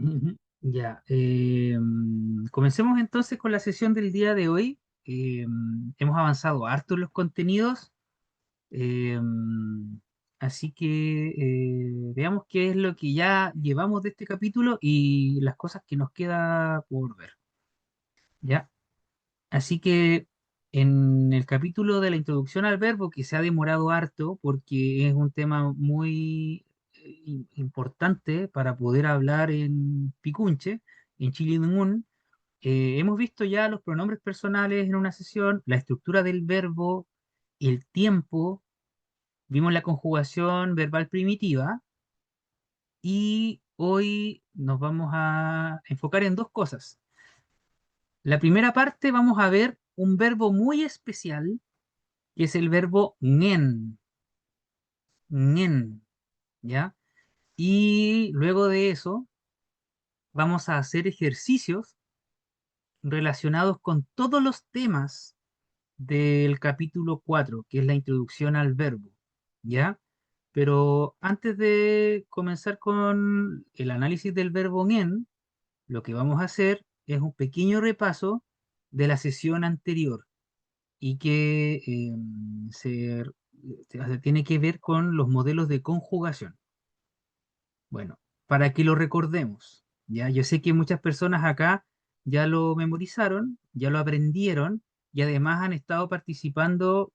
Ujú. Ya, comencemos entonces con la sesión del día de hoy. Hemos avanzado harto en los contenidos, así que veamos qué es lo que ya llevamos de este capítulo y las cosas que nos queda por ver. ¿Ya? Así que en el capítulo de la introducción al verbo, que se ha demorado harto porque es un tema muy importante para poder hablar en Picunche, en Chilimunún, hemos visto ya los pronombres personales en una sesión, la estructura del verbo, el tiempo, vimos la conjugación verbal primitiva y hoy nos vamos a enfocar en dos cosas. La primera parte vamos a ver un verbo muy especial que es el verbo ngen, ngen, ¿ya? Y luego de eso vamos a hacer ejercicios relacionados con todos los temas del capítulo 4 que es la introducción al verbo, ¿ya? Pero antes de comenzar con el análisis del verbo ngen, lo que vamos a hacer es un pequeño repaso de la sesión anterior y que tiene que ver con los modelos de conjugación. Bueno, para que lo recordemos, ya yo sé que muchas personas acá ya lo memorizaron, ya lo aprendieron y además han estado participando,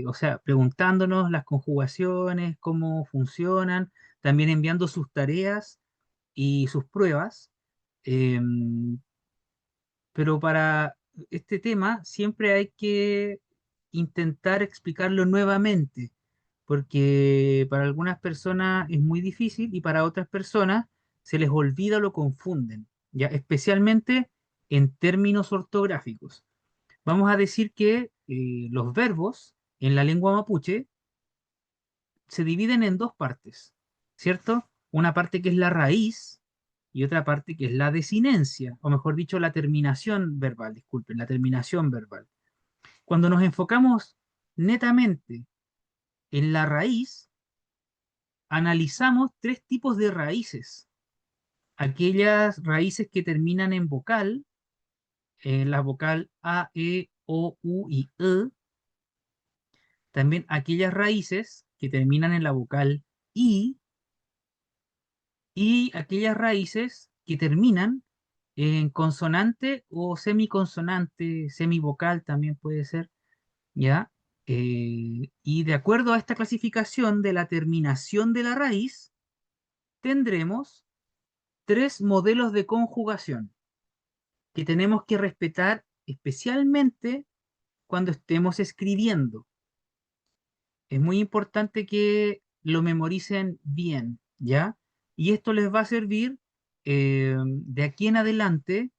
o sea, preguntándonos las conjugaciones, cómo funcionan, también enviando sus tareas y sus pruebas. em, pero para este tema siempre hay que intentar explicarlo nuevamente, porque para algunas personas es muy difícil y para otras personas se les olvida o lo confunden, ya especialmente en términos ortográficos. Vamos a decir que los verbos en la lengua mapuche se dividen en dos partes, ¿cierto? Una parte que es la raíz y otra parte que es la desinencia, o mejor dicho, la terminación verbal, disculpen, la terminación verbal. Cuando nos enfocamos netamente en la raíz, analizamos tres tipos de raíces. Aquellas raíces que terminan en vocal, la vocal A, E, O, U y E. También aquellas raíces que terminan en la vocal I y aquellas raíces que terminan en consonante o semiconsonante, semivocal también puede ser, ¿ya? Y de acuerdo a esta clasificación de la terminación de la raíz, tendremos tres modelos de conjugación que tenemos que respetar especialmente cuando estemos escribiendo. Es muy importante que lo memoricen bien, ¿ya? Y esto les va a servir de aquí en adelante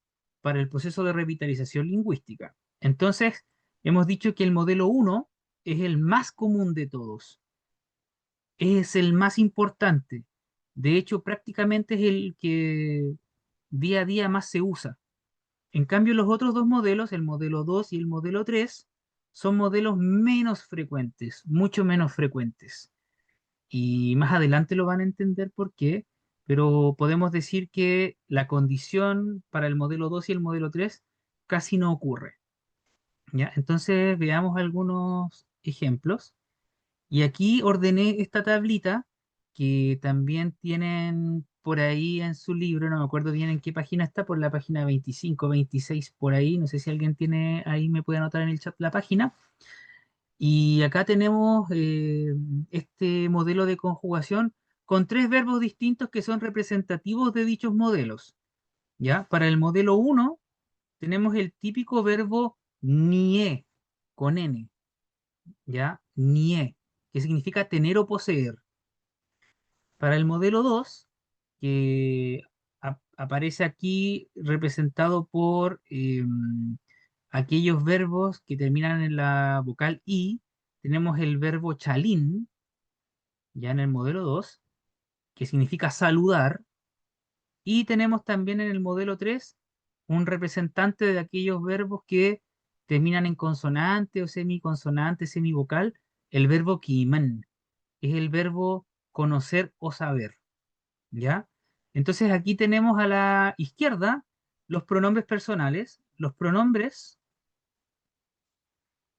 para el proceso de revitalización lingüística. Entonces, hemos dicho que el modelo uno es el más común de todos, es el más importante. De hecho, prácticamente es el que día a día más se usa. En cambio, los otros dos modelos, el modelo 2 y el modelo 3, son modelos menos frecuentes, mucho menos frecuentes. Y más adelante lo van a entender por qué, pero podemos decir que la condición para el modelo 2 y el modelo 3 casi no ocurre. ¿Ya? Entonces veamos algunos ejemplos. Y aquí ordené esta tablita que también tienen por ahí en su libro, no me acuerdo bien en qué página está, por la página 25, 26, por ahí, no sé si alguien tiene ahí, me puede anotar en el chat la página. Y acá tenemos este modelo de conjugación con tres verbos distintos que son representativos de dichos modelos. ¿Ya? Para el modelo uno tenemos el típico verbo nie, con N, ¿ya? Nie, que significa tener o poseer. Para el modelo 2 que aparece aquí representado por aquellos verbos que terminan en la vocal I, tenemos el verbo chalín, ya en el modelo 2 que significa saludar, y tenemos también en el modelo 3 un representante de aquellos verbos que terminan en consonante o semiconsonante, semivocal, el verbo kiman, es el verbo conocer o saber, ¿ya? Entonces aquí tenemos a la izquierda los pronombres personales. Los pronombres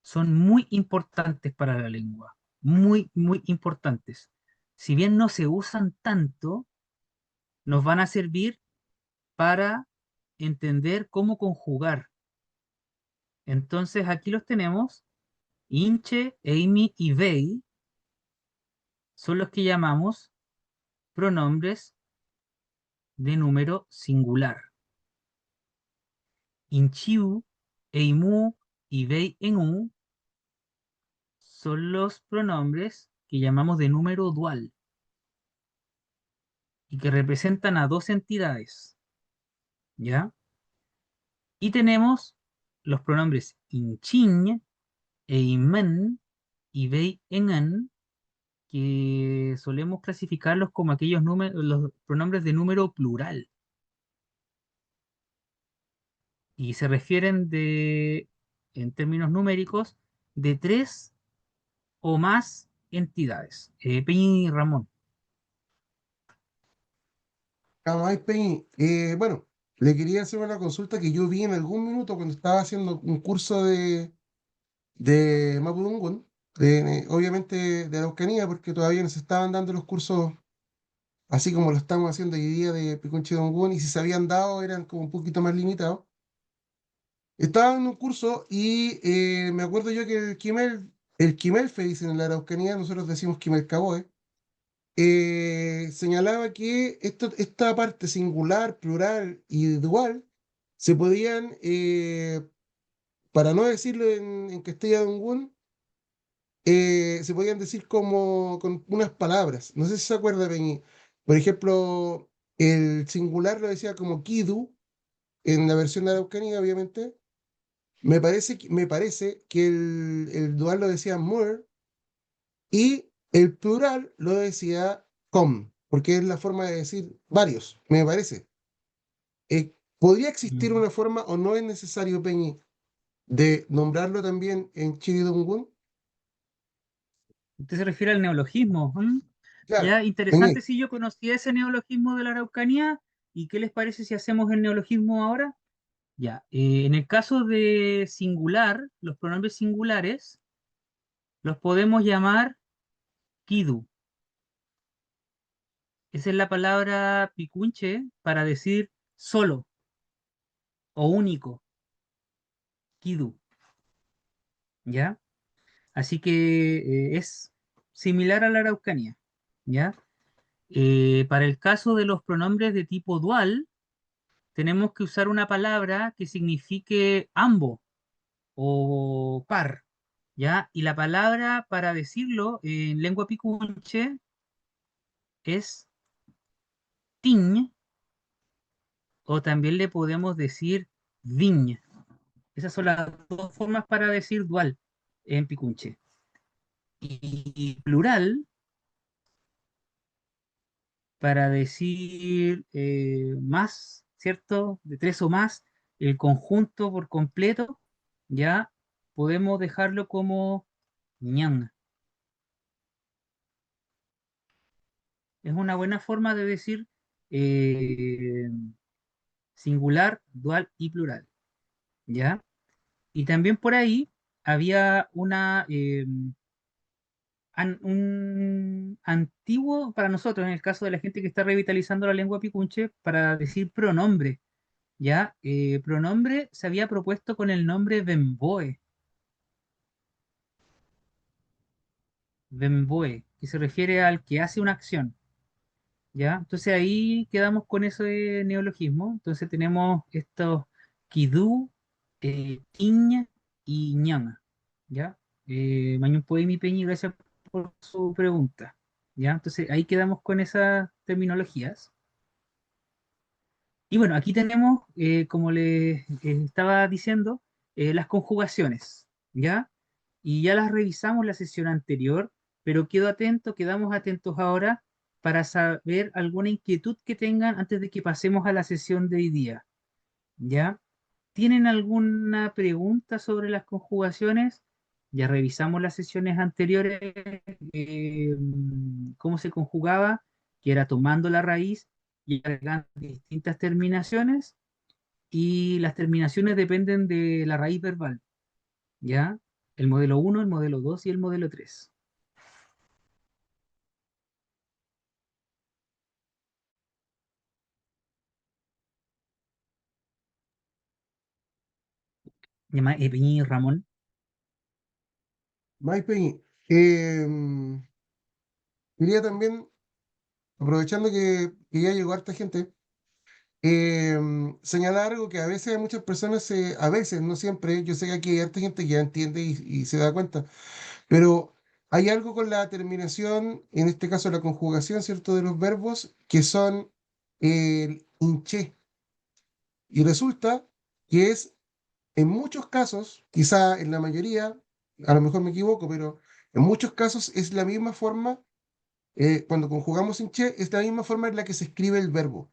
son muy importantes para la lengua, muy, muy importantes. Si bien no se usan tanto, nos van a servir para entender cómo conjugar. Entonces aquí los tenemos. Inche, Amy y They son los que llamamos pronombres de número singular. Inchiu, Eimu y Bei en U son los pronombres que llamamos de número dual y que representan a dos entidades, ¿ya? Y tenemos los pronombres inchin, eimen y Bei en An, que solemos clasificarlos como aquellos números, los pronombres de número plural. Y se refieren en términos numéricos, de tres o más entidades. Peñi y Ramón. Ay, Peñi, bueno, le quería hacer una consulta que yo vi en algún minuto cuando estaba haciendo un curso de Mapudungun, obviamente de Araucanía, porque todavía no se estaban dando los cursos así como lo estamos haciendo hoy día de Picunchidongun, y si se habían dado eran como un poquito más limitados. Estaba en un curso y me acuerdo yo que el Quimelfe, dicen en la Araucanía, nosotros decimos Quimelcaboe, señalaba que esta parte singular, plural y dual se podían, para no decirlo en Castellano, se podían decir como con unas palabras. No sé si se acuerda, Peñi. Por ejemplo, el singular lo decía como Kidu, en la versión de Araucanía, obviamente. Me parece que el dual lo decía Moore y el plural lo decía com, porque es la forma de decir varios, me parece. ¿Podría existir Mm. una forma o no es necesario, Peñi, de nombrarlo también en Chiridungun? Usted se refiere al neologismo. ¿Mm? Claro, Ya, Peñi, interesante si yo conocía ese neologismo de la Araucanía. ¿Y qué les parece si hacemos el neologismo ahora? Ya, en el caso de singular, los pronombres singulares los podemos llamar kidu. Esa es la palabra picunche para decir solo o único, kidu, ¿ya? Así que es similar a la Araucanía, ¿ya? Para el caso de los pronombres de tipo dual, tenemos que usar una palabra que signifique ambos o par, ¿ya? Y la palabra para decirlo en lengua picunche es tiñ, o también le podemos decir viñ. Esas son las dos formas para decir dual en picunche. Y plural, para decir más, ¿cierto? De tres o más, el conjunto por completo, ya podemos dejarlo como ñan. Es una buena forma de decir eh, singular, dual y plural, ¿ya? Y también por ahí había un antiguo para nosotros, en el caso de la gente que está revitalizando la lengua picunche, para decir pronombre, ¿ya? Pronombre se había propuesto con el nombre Bemboe, Bemboe, que se refiere al que hace una acción, ¿ya? Entonces ahí quedamos con ese neologismo. Entonces tenemos estos Kidú, Tiña y Ñama, ¿ya? Mañun Poemi Peñi, gracias por su pregunta, ¿ya? Entonces ahí quedamos con esas terminologías. Y bueno, aquí tenemos, como les estaba diciendo, las conjugaciones, ¿ya? Y ya las revisamos la sesión anterior, pero quedamos atentos ahora para saber alguna inquietud que tengan antes de que pasemos a la sesión de hoy día, ¿ya? ¿Tienen alguna pregunta sobre las conjugaciones? Ya revisamos las sesiones anteriores, cómo se conjugaba, que era tomando la raíz y agregando distintas terminaciones, y las terminaciones dependen de la raíz verbal, ¿ya? El modelo uno, el modelo 2 y el modelo 3. Llama Peñi Ramón. Mike Peñi, quería también, aprovechando que ya llegó harta gente, señalar algo que a veces muchas personas, a veces, no siempre, yo sé que aquí hay harta gente que ya entiende y se da cuenta, pero hay algo con la terminación, en este caso la conjugación, ¿cierto?, de los verbos que son el inché. Y resulta que es, en muchos casos, quizá en la mayoría, a lo mejor me equivoco, pero en muchos casos es la misma forma, cuando conjugamos inché, es la misma forma en la que se escribe el verbo,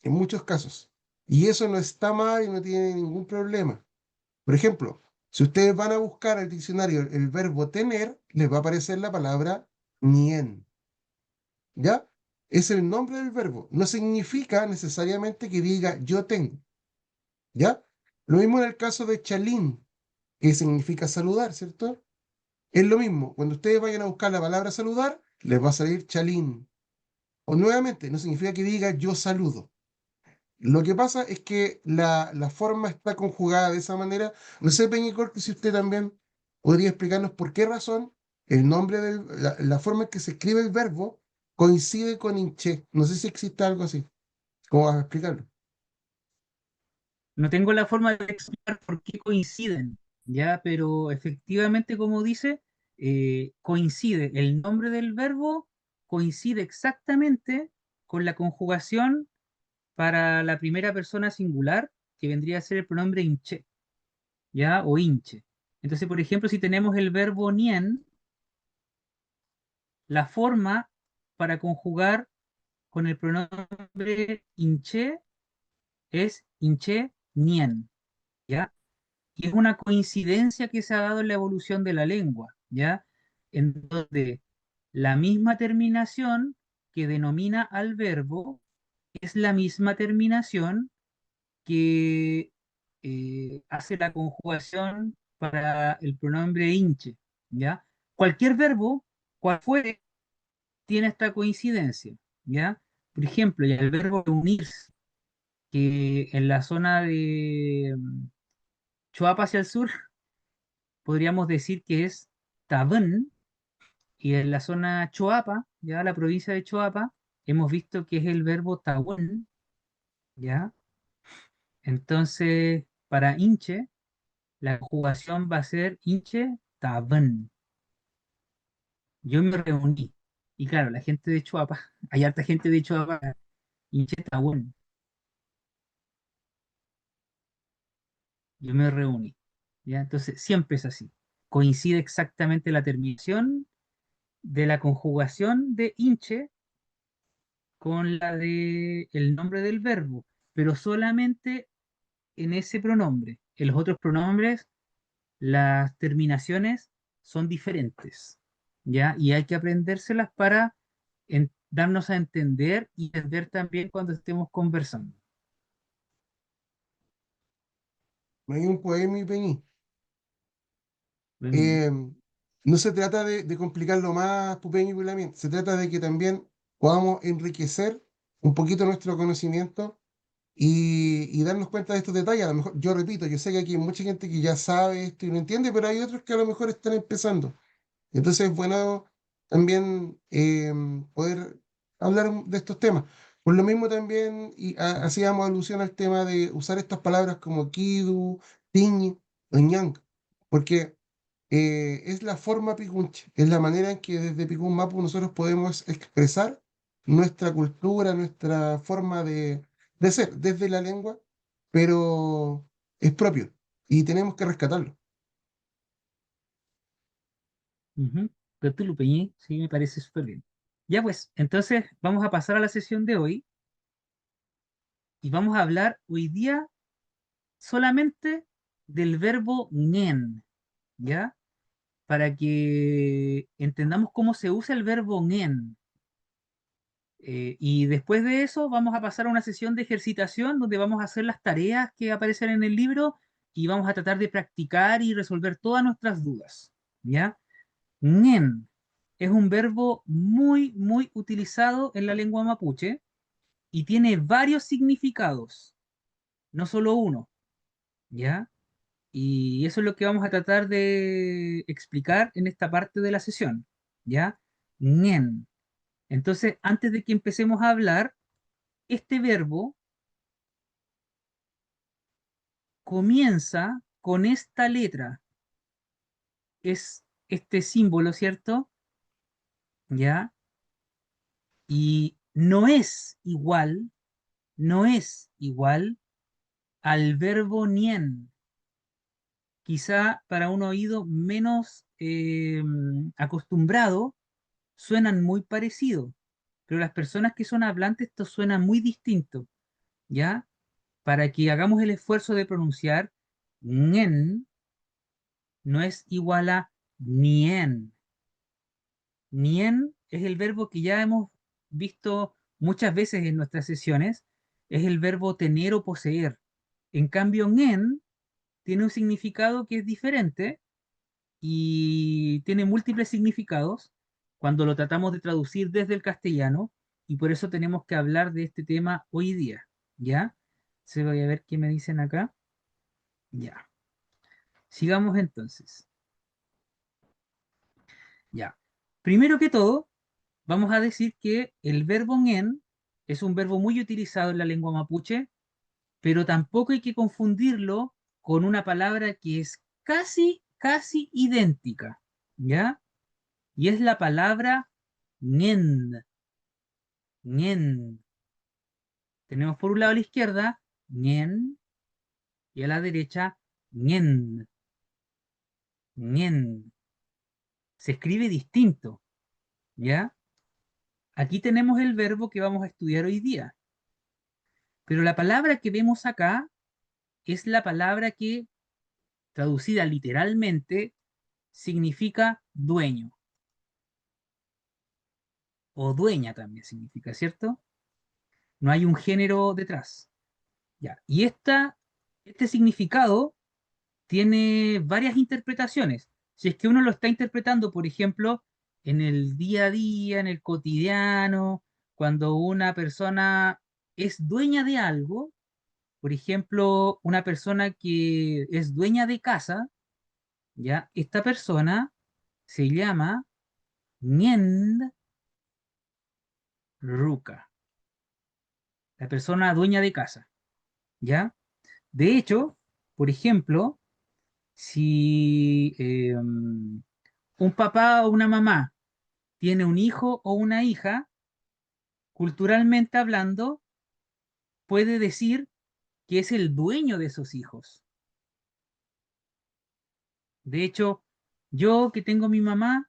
en muchos casos. Y eso no está mal y no tiene ningún problema. Por ejemplo, si ustedes van a buscar al diccionario el verbo tener, les va a aparecer la palabra nien, ¿ya? Es el nombre del verbo. No significa necesariamente que diga yo tengo, ¿ya? Lo mismo en el caso de chalín, que significa saludar, ¿cierto? Es lo mismo. Cuando ustedes vayan a buscar la palabra saludar, les va a salir chalín. O nuevamente, no significa que diga yo saludo. Lo que pasa es que la forma está conjugada de esa manera. No sé, Peñicor, si usted también podría explicarnos por qué razón el nombre la forma en que se escribe el verbo coincide con hinché. No sé si existe algo así. ¿Cómo vas a explicarlo? No tengo la forma de explicar por qué coinciden, ¿ya? Pero efectivamente, como dice, coincide, el nombre del verbo coincide exactamente con la conjugación para la primera persona singular, que vendría a ser el pronombre inche, ¿ya? O inche. Entonces, por ejemplo, si tenemos el verbo nien, la forma para conjugar con el pronombre inche es inche nien, ¿ya? Y es una coincidencia que se ha dado en la evolución de la lengua, ¿ya? En donde la misma terminación que denomina al verbo es la misma terminación que hace la conjugación para el pronombre inche, ¿ya? Cualquier verbo, cual fuere, tiene esta coincidencia, ¿ya? Por ejemplo, ya el verbo unirse, que en la zona de Choapa hacia el sur, podríamos decir que es tabén, y en la zona Choapa, ya la provincia de Choapa, hemos visto que es el verbo tabún, ¿ya? Entonces, para hinche, la conjugación va a ser hinche tabén. Yo me reuní. Y claro, la gente de Choapa, hay harta gente de Choapa, hinche tabún. Yo me reuní. ¿Ya? Entonces, siempre es así. Coincide exactamente la terminación de la conjugación de hinche con la de el nombre del verbo, pero solamente en ese pronombre. En los otros pronombres, las terminaciones son diferentes, ¿ya? Y hay que aprendérselas para darnos a entender y entender también cuando estemos conversando. No hay un poema y Peñi. Ven, Eh, no se trata de complicarlo más, Pupeño y Pulamín. Se trata de que también podamos enriquecer un poquito nuestro conocimiento y darnos cuenta de estos detalles. A lo mejor, yo repito, yo sé que aquí hay mucha gente que ya sabe esto y no entiende, pero hay otros que a lo mejor están empezando. Entonces es bueno también poder hablar de estos temas. Por lo mismo también hacíamos alusión al tema de usar estas palabras como kidu, tiñi o ñang, porque es la forma picunche, es la manera en que desde Picún Mapu nosotros podemos expresar nuestra cultura, nuestra forma de ser desde la lengua, pero es propio y tenemos que rescatarlo. ujú. Cthulhu Peñi, sí, me parece súper bien. Ya pues, entonces vamos a pasar a la sesión de hoy y vamos a hablar hoy día solamente del verbo ngen, ¿ya? Para que entendamos cómo se usa el verbo ngen. Y después de eso vamos a pasar a una sesión de ejercitación donde vamos a hacer las tareas que aparecen en el libro y vamos a tratar de practicar y resolver todas nuestras dudas. ¿Ya? Ngen es un verbo muy, muy utilizado en la lengua mapuche y tiene varios significados, no solo uno. ¿Ya? Y eso es lo que vamos a tratar de explicar en esta parte de la sesión. ¿Ya? Ngen. Entonces, antes de que empecemos a hablar, este verbo comienza con esta letra. Es este símbolo, ¿cierto? ¿Ya? Y no es igual al verbo nien. Quizá para un oído menos acostumbrado suenan muy parecidos, pero las personas que son hablantes esto suena muy distinto, ¿ya? Para que hagamos el esfuerzo de pronunciar, nien no es igual a nien. Nien es el verbo que ya hemos visto muchas veces en nuestras sesiones, es el verbo tener o poseer. En cambio, ngen tiene un significado que es diferente y tiene múltiples significados cuando lo tratamos de traducir desde el castellano y por eso tenemos que hablar de este tema hoy día, ¿ya? Se voy a ver qué me dicen acá. Ya. Sigamos entonces. Ya. Primero que todo, vamos a decir que el verbo ngen es un verbo muy utilizado en la lengua mapuche, pero tampoco hay que confundirlo con una palabra que es casi, casi idéntica, ¿ya? Y es la palabra ngen, ngen. Tenemos por un lado a la izquierda ngen y a la derecha ngen, ngen. Se escribe distinto, ¿ya? Aquí tenemos el verbo que vamos a estudiar hoy día, pero la palabra que vemos acá es la palabra que, traducida literalmente, significa dueño, o dueña también significa, ¿cierto? No hay un género detrás. Ya. Y este significado tiene varias interpretaciones. Si es que uno lo está interpretando, por ejemplo, en el día a día, en el cotidiano, cuando una persona es dueña de algo, por ejemplo, una persona que es dueña de casa, ¿ya? Esta persona se llama Ñend Ruca, la persona dueña de casa, ¿ya? De hecho, por ejemplo, si un papá o una mamá tiene un hijo o una hija, culturalmente hablando, puede decir que es el dueño de esos hijos. De hecho, yo que tengo mi mamá,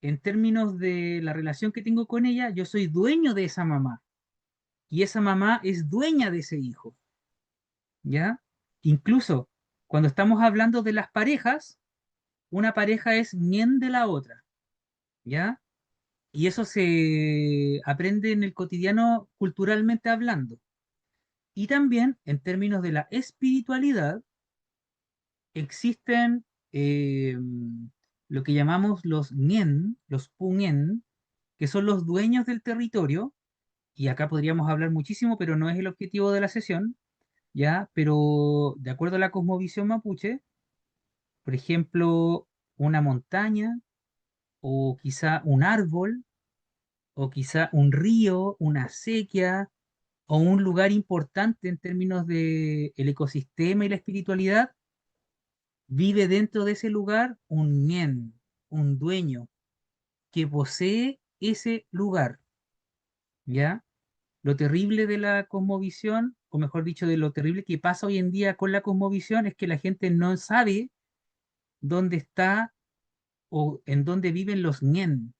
en términos de la relación que tengo con ella, yo soy dueño de esa mamá y esa mamá es dueña de ese hijo, ¿ya? Incluso cuando estamos hablando de las parejas, una pareja es ñen de la otra, ¿ya? Y eso se aprende en el cotidiano culturalmente hablando. Y también en términos de la espiritualidad, existen lo que llamamos los Ngen, los Pungen, que son los dueños del territorio, y acá podríamos hablar muchísimo, pero no es el objetivo de la sesión, ¿ya? Pero de acuerdo a la cosmovisión mapuche, por ejemplo, una montaña, o quizá un árbol, o quizá un río, una acequia, o un lugar importante en términos de el ecosistema y la espiritualidad, vive dentro de ese lugar un ñen, un dueño que posee ese lugar, ¿ya? Lo terrible de la cosmovisión, o mejor dicho, de lo terrible que pasa hoy en día con la cosmovisión, es que la gente no sabe dónde está o en dónde viven los ñen,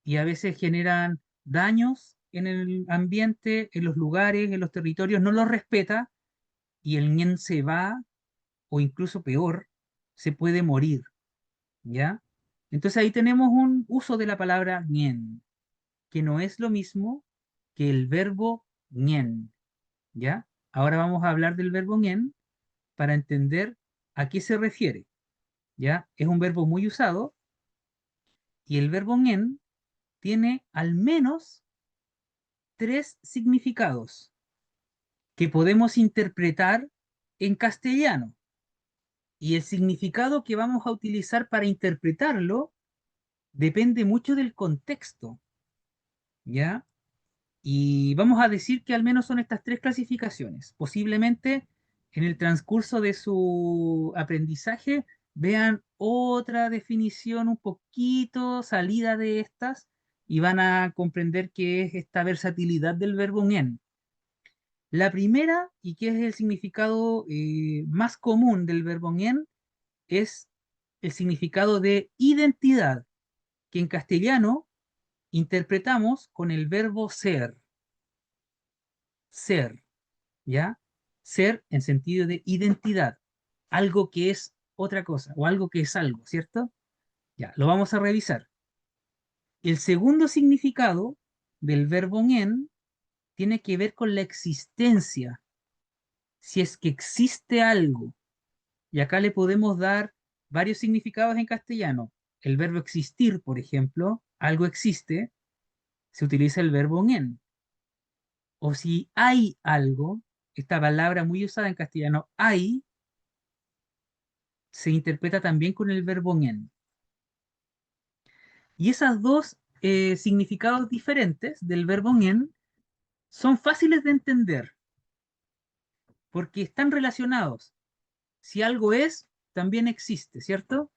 y a veces generan daños en el ambiente, en los lugares, en los territorios, no los respeta, y el ñen se va, o incluso peor, se puede morir, ¿ya? Entonces ahí tenemos un uso de la palabra ñen. que no es lo mismo que el verbo ñen, ¿ya? Ahora vamos a hablar del verbo ñen para entender a qué se refiere, ¿ya? Es un verbo muy usado y el verbo ñen tiene al menos tres significados que podemos interpretar en castellano. Y el significado que vamos a utilizar para interpretarlo depende mucho del contexto, ¿ya? Y vamos a decir que al menos son estas tres clasificaciones. Posiblemente en el transcurso de su aprendizaje vean otra definición un poquito salida de estas y van a comprender qué es esta versatilidad del verbo en. La primera, y que es el significado más común del verbo en, es el significado de identidad, que en castellano interpretamos con el verbo ser. Ser, ¿ya? Ser en sentido de identidad, algo que es otra cosa o algo que es algo, ¿cierto? Ya, lo vamos a revisar. El segundo significado del verbo en tiene que ver con la existencia, si es que existe algo. Y acá le podemos dar varios significados en castellano. El verbo existir, por ejemplo, algo existe, se utiliza el verbo en. O si hay algo, esta palabra muy usada en castellano, hay, se interpreta también con el verbo en. Y esas dos significados diferentes del verbo en son fáciles de entender porque están relacionados. Si algo es, también existe, ¿cierto?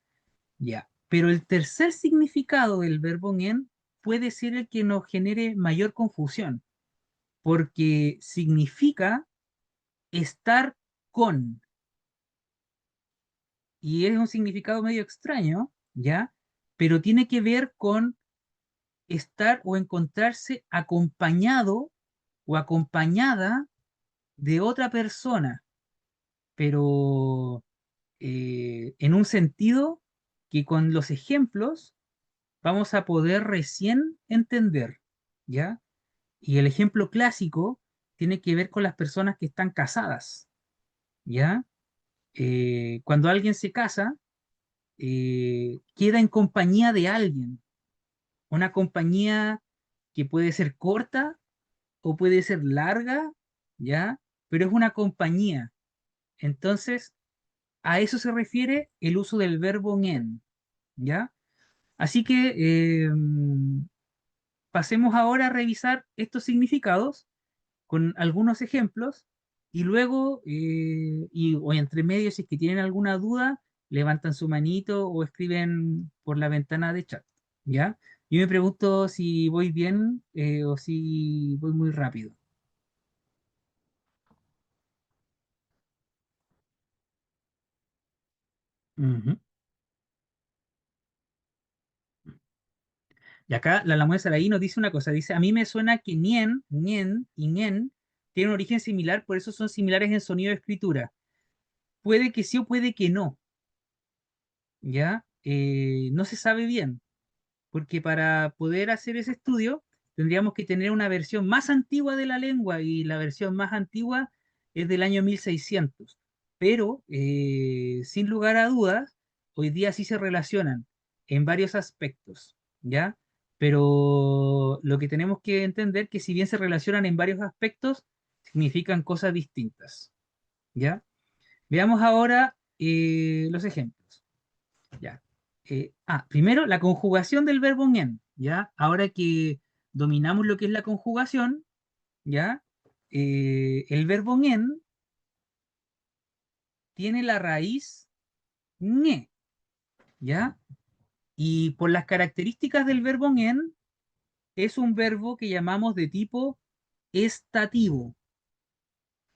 Ya. Pero el tercer significado del verbo en puede ser el que nos genere mayor confusión, porque significa estar con. Y es un significado medio extraño, ¿ya? Pero tiene que ver con estar o encontrarse acompañado o acompañada de otra persona, pero en un sentido que con los ejemplos vamos a poder recién entender, ¿ya? Y el ejemplo clásico tiene que ver con las personas que están casadas, ¿ya? Cuando alguien se casa, queda en compañía de alguien, una compañía que puede ser corta o puede ser larga, ¿ya? Pero es una compañía. Entonces, a eso se refiere el uso del verbo en, ¿ya? Así que pasemos ahora a revisar estos significados con algunos ejemplos y luego, o entre medio, si es que tienen alguna duda, levantan su manito o escriben por la ventana de chat, ¿ya? Yo me pregunto si voy bien o si voy muy rápido. Ujú. Y acá la Lamuela Saraí nos dice una cosa, dice, a mí me suena que nien, nien y nien tienen un origen similar, por eso son similares en sonido de escritura. Puede que sí o puede que no, ¿ya? No se sabe bien, porque para poder hacer ese estudio tendríamos que tener una versión más antigua de la lengua y la versión más antigua es del año 1600. Pero, sin lugar a dudas, hoy día sí se relacionan en varios aspectos, ¿ya? Pero lo que tenemos que entender que si bien se relacionan en varios aspectos, significan cosas distintas, ¿ya? Veamos ahora los ejemplos. Ya. Primero, la conjugación del verbo en, ¿ya? Ahora que dominamos lo que es la conjugación, ¿ya? El verbo en tiene la raíz ñe, ¿ya? Y por las características del verbo en, es un verbo que llamamos de tipo estativo.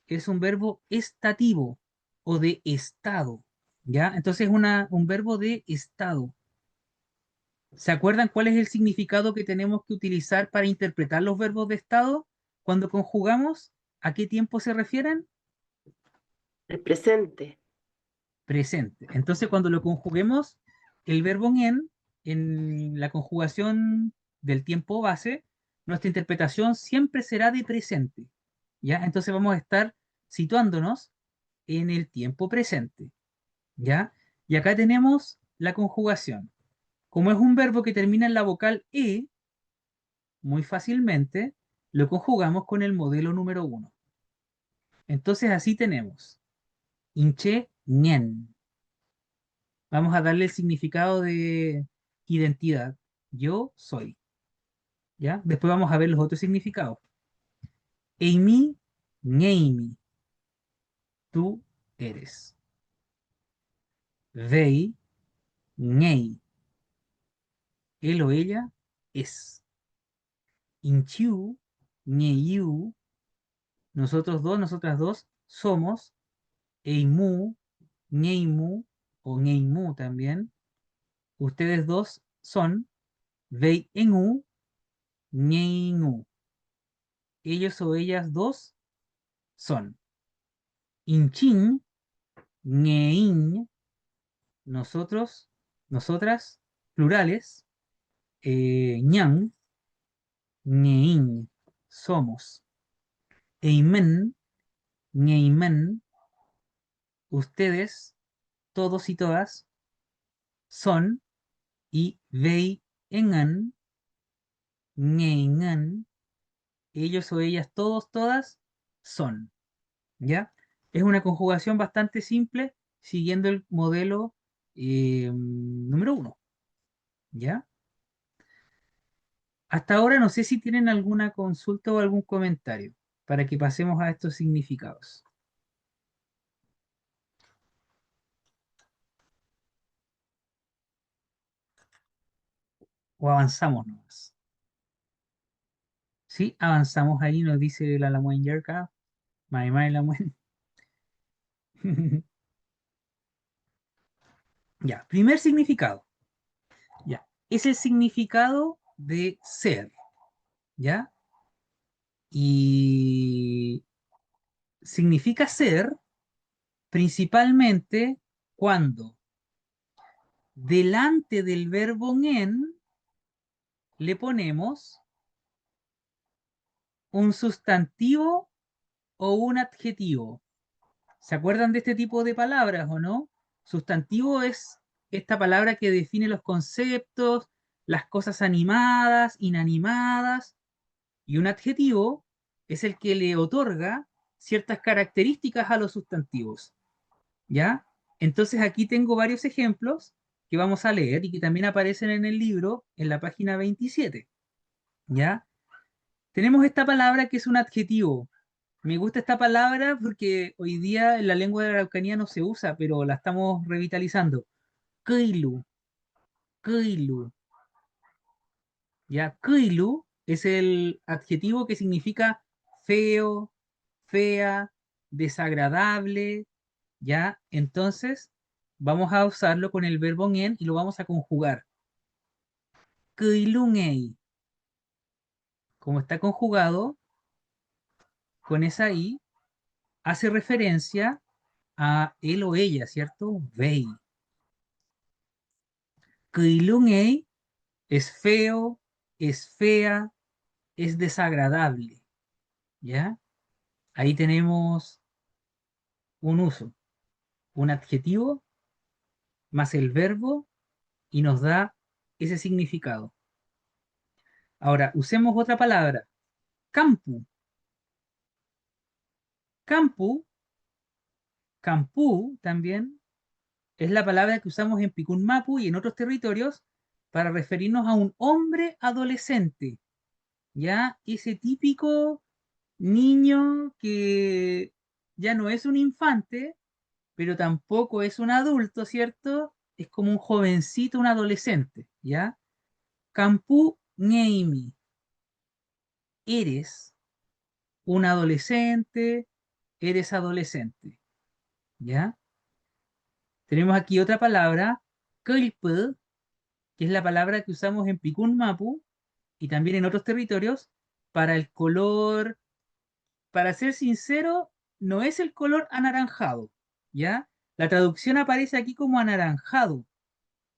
Es un verbo estativo o de estado, ¿ya? Entonces es un verbo de estado. ¿Se acuerdan cuál es el significado que tenemos que utilizar para interpretar los verbos de estado cuando conjugamos? ¿A qué tiempo se refieren? El presente. Presente. Entonces, cuando lo conjuguemos, el verbo en la conjugación del tiempo base, nuestra interpretación siempre será de presente, ¿ya? Entonces vamos a estar situándonos en el tiempo presente, ¿ya? Y acá tenemos la conjugación. Como es un verbo que termina en la vocal E, muy fácilmente lo conjugamos con el modelo número uno. Entonces así tenemos inche ñen. Vamos a darle el significado de identidad. Yo soy, ¿ya? Después vamos a ver los otros significados. Eimi, ñeimi, tú eres. Vei, ñei, él o ella es. Inchiu, ñeiu, nosotros dos, nosotras dos somos. Eimu, ñeimu o ñeimu también. Ustedes dos son. Vei engu, ñeingu. Ellos o ellas dos son. Inchin, ñein, nosotros, nosotras, plurales. Ñan, ñein, somos. Eimen, ñeimen, ustedes, todos y todas, son. Y vei engan, ñeingan, ellos o ellas, todos, todas, son. ¿Ya? Es una conjugación bastante simple, siguiendo el modelo número uno. ¿Ya? Hasta ahora no sé si tienen alguna consulta o algún comentario para que pasemos a estos significados. O avanzamos nomás. Sí, avanzamos ahí, nos dice la Lamuen Yerka. Mai Mai Lamuen. Ya, primer significado. Ya, es el significado de ser. ¿Ya? Y significa ser principalmente cuando delante del verbo en le ponemos un sustantivo o un adjetivo. ¿Se acuerdan de este tipo de palabras o no? Sustantivo es esta palabra que define los conceptos, las cosas animadas, inanimadas, y un adjetivo es el que le otorga ciertas características a los sustantivos. ¿Ya? Entonces aquí tengo varios ejemplos que vamos a leer y que también aparecen en el libro en la página 27. ¿Ya? Tenemos esta palabra que es un adjetivo. Me gusta esta palabra porque hoy día en la lengua de la Araucanía no se usa, pero la estamos revitalizando. Kuilu, kuilu. ¿Ya? Kuilu es el adjetivo que significa feo, fea, desagradable. ¿Ya? Entonces, vamos a usarlo con el verbo en y lo vamos a conjugar. Kuilungei. Como está conjugado, con esa i, hace referencia a él o ella, ¿cierto? Vei. Kuilungei es feo, es fea, es desagradable. ¿Ya? Ahí tenemos un uso, un adjetivo más el verbo y nos da ese significado. Ahora, usemos otra palabra, campu. Campu, campú también, es la palabra que usamos en Picún Mapu y en otros territorios para referirnos a un hombre adolescente, ¿ya? Ese típico niño que ya no es un infante, pero tampoco es un adulto, ¿cierto? Es como un jovencito, un adolescente, ¿ya? Campú Neimi, eres un adolescente, eres adolescente, ¿ya? Tenemos aquí otra palabra, Kelpe, que es la palabra que usamos en Picún Mapu y también en otros territorios para el color, para ser sincero, no es el color anaranjado, ¿ya? La traducción aparece aquí como anaranjado,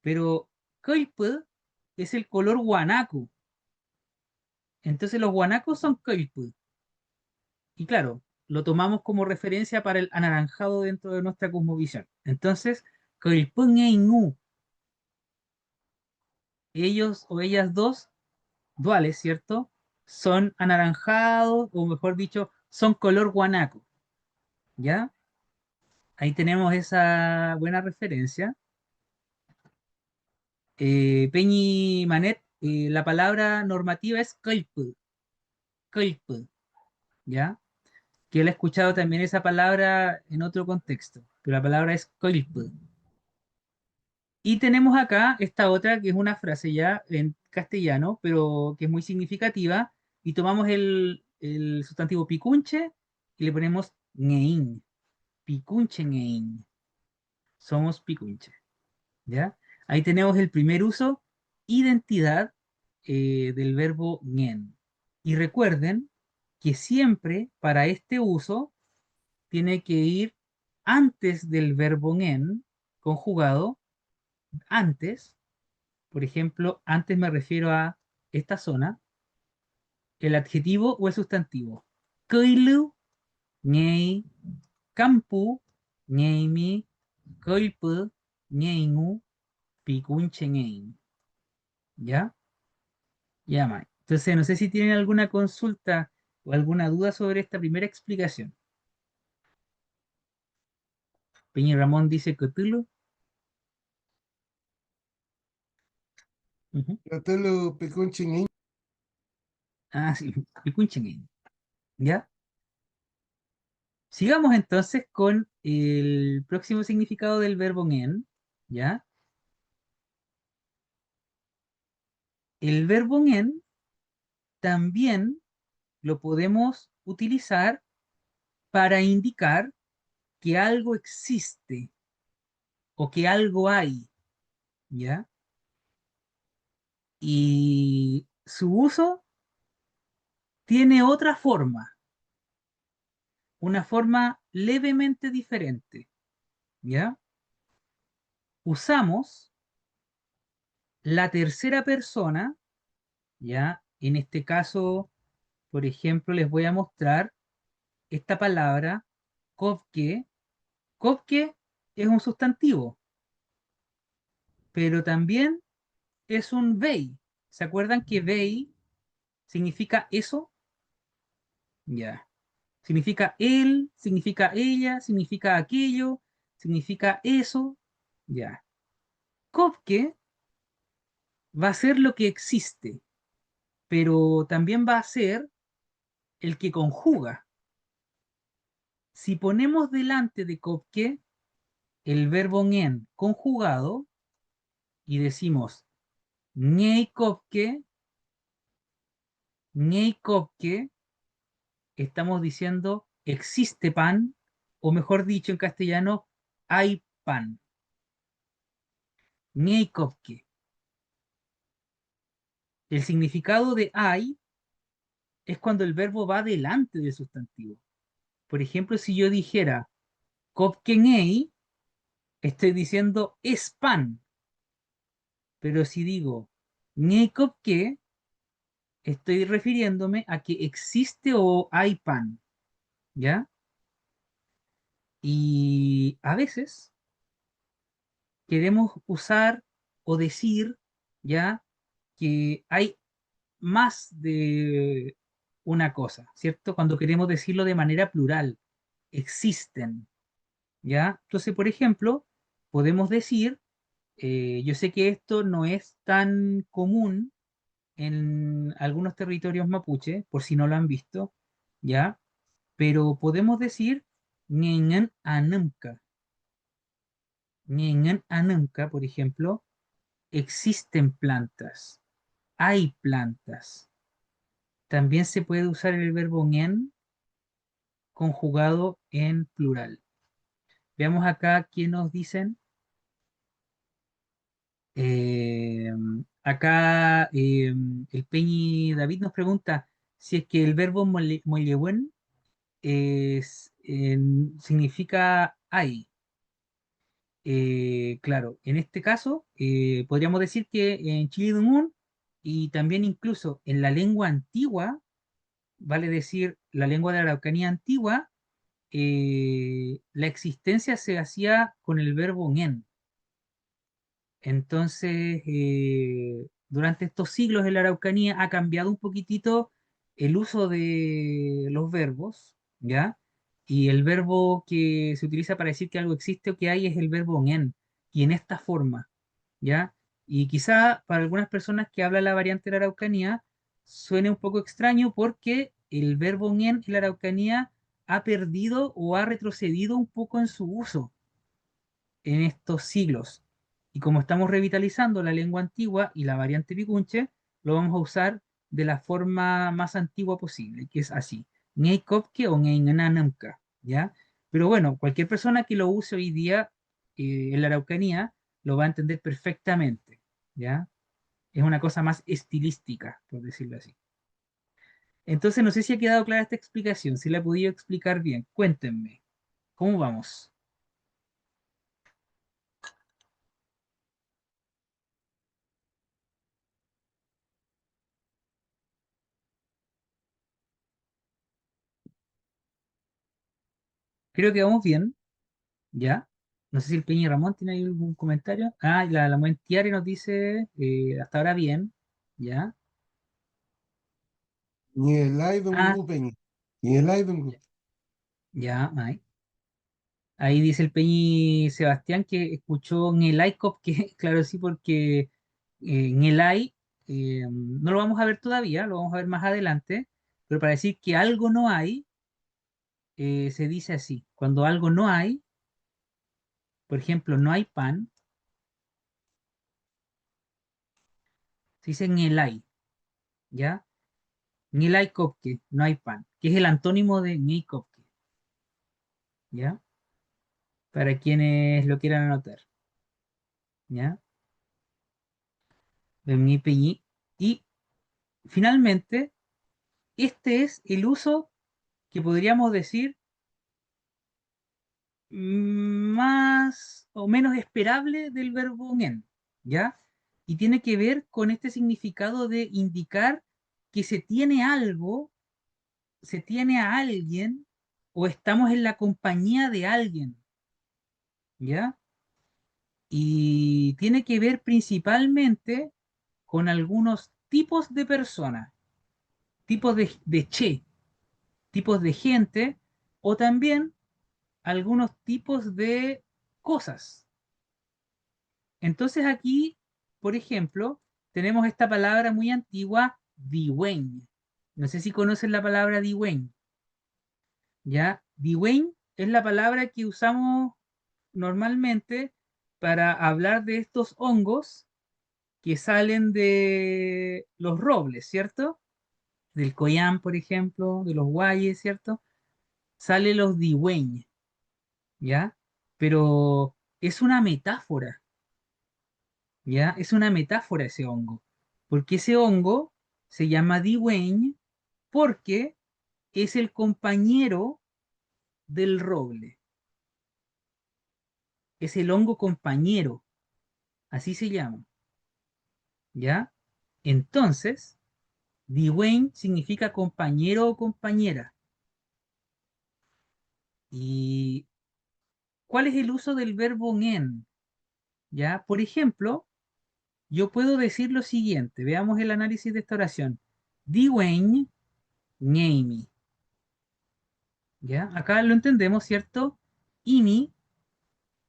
pero Kelpe es el color guanaco, Entonces los guanacos son coilpud. Y claro, lo tomamos como referencia para el anaranjado dentro de nuestra cosmovisión. Entonces, coilpud ñeingú, ellos o ellas dos, duales, ¿cierto? Son anaranjados, o mejor dicho, son color guanaco. ¿Ya? Ahí tenemos esa buena referencia. Peñi Manet, la palabra normativa es coilpud, coilpud, ¿ya? Que él ha escuchado también esa palabra en otro contexto, pero la palabra es coilpud. Y tenemos acá esta otra que es una frase ya en castellano, pero que es muy significativa, y tomamos el sustantivo picunche y le ponemos ñein, picunche ñein, somos picunche, ¿ya? Ahí tenemos el primer uso, identidad, del verbo ñen. Y recuerden que siempre para este uso tiene que ir antes del verbo ñen conjugado, antes. Por ejemplo, antes me refiero a esta zona, el adjetivo o el sustantivo. Koilu, ñei, campu, ñeimi, koilpu, ñeingu, picunche ñein. ¿Ya? Ya, Mike. Entonces, no sé si tienen alguna consulta o alguna duda sobre esta primera explicación. Peña Ramón dice Cthulhu. Ujú. Tratalo Peconchen. Ah, sí, picunche ñein. ¿Ya? Sigamos entonces con el próximo significado del verbo ñen. ¿Ya? El verbo ñen también lo podemos utilizar para indicar que algo existe o que algo hay, ¿ya? Y su uso tiene otra forma, una forma levemente diferente, ¿ya? Usamos la tercera persona, ¿ya? En este caso, por ejemplo, les voy a mostrar esta palabra, kopke. Kopke es un sustantivo, pero también es un vei. ¿Se acuerdan que vei significa eso? Ya. Significa él, significa ella, significa aquello, significa eso. Ya. Kopke va a ser lo que existe, pero también va a ser el que conjuga. Si ponemos delante de Kopke el verbo en conjugado y decimos ñei Kopke, ñei Kopke, estamos diciendo existe pan, o mejor dicho en castellano, hay pan. Ñeikovke. El significado de hay es cuando el verbo va delante del sustantivo. Por ejemplo, si yo dijera kopkenei, estoy diciendo es pan. Pero si digo ñeikovke, estoy refiriéndome a que existe o hay pan. ¿Ya? Y a veces queremos usar o decir, ¿ya? Que hay más de una cosa, ¿cierto? Cuando queremos decirlo de manera plural, existen, ¿ya? Entonces, por ejemplo, podemos decir, yo sé que esto no es tan común en algunos territorios mapuche, por si no lo han visto, ¿ya? Pero podemos decir ñeñan anamka. Ñeñan anamka, por ejemplo, existen plantas, hay plantas. También se puede usar el verbo ñen conjugado en plural. Veamos acá qué nos dicen. Eh, acá el Peñi David nos pregunta si es que el verbo mollewen significa hay. Claro, en este caso podríamos decir que en Chile Dumont y también incluso en la lengua antigua, vale decir, la lengua de la Araucanía antigua, la existencia se hacía con el verbo ngen. Entonces, durante estos siglos en la Araucanía ha cambiado un poquitito el uso de los verbos, ¿ya? Y el verbo que se utiliza para decir que algo existe o que hay es el verbo ngen, y en esta forma, ¿ya? Y quizá para algunas personas que hablan la variante de la Araucanía suene un poco extraño porque el verbo ngen en la Araucanía ha perdido o ha retrocedido un poco en su uso en estos siglos. Y como estamos revitalizando la lengua antigua y la variante picunche, lo vamos a usar de la forma más antigua posible, que es así, Neikopke o Neinanamka, ¿ya? Pero bueno, cualquier persona que lo use hoy día en la Araucanía lo va a entender perfectamente, ¿ya? Es una cosa más estilística, por decirlo así. Entonces, no sé si ha quedado clara esta explicación, si la he podido explicar bien. Cuéntenme, ¿cómo vamos? Creo que vamos bien. ¿Ya? No sé si el Peña Ramón tiene ahí algún comentario. Ah, y la Muentiari nos dice, hasta ahora bien, ¿ya? Ni el Ah, Aidungu, Peña. Ni el Aidungu. ya, ahí. Ahí dice el Peñi Sebastián que escuchó Ngelaikop, que claro, sí, porque Ngelai no lo vamos a ver todavía, lo vamos a ver más adelante, pero para decir que algo no hay, se dice así. Cuando algo no hay, por ejemplo, no hay pan, se dice Ngelai, ¿ya? Nilai Kopke, no hay pan, que es el antónimo de Ni Kopke, ¿ya? Para quienes lo quieran anotar, ¿ya? De Ni Peñi. Y finalmente, este es el uso que podríamos decir más o menos esperable del verbo ngen, ¿ya? Y tiene que ver con este significado de indicar que se tiene algo, se tiene a alguien o estamos en la compañía de alguien, ¿ya? Y tiene que ver principalmente con algunos tipos de personas, tipos de che, tipos de gente o también algunos tipos de cosas. Entonces aquí, por ejemplo, tenemos esta palabra muy antigua, diwen. No sé si conocen la palabra diwen, ¿ya? Diwen es la palabra que usamos normalmente para hablar de estos hongos que salen de los robles, ¿cierto? Del Coyam, por ejemplo, de los guayes, ¿cierto? Sale los digüeños, ¿ya? Pero es una metáfora, ¿ya? Es una metáfora ese hongo, porque ese hongo se llama digüeñ porque es el compañero del roble, es el hongo compañero, así se llama, ¿ya? Entonces, digüeñ significa compañero o compañera. ¿Y cuál es el uso del verbo en? ¿Ya? Por ejemplo, yo puedo decir lo siguiente, veamos el análisis de esta oración. Diwen ñeimi, ¿ya? Acá lo entendemos, ¿cierto? Imi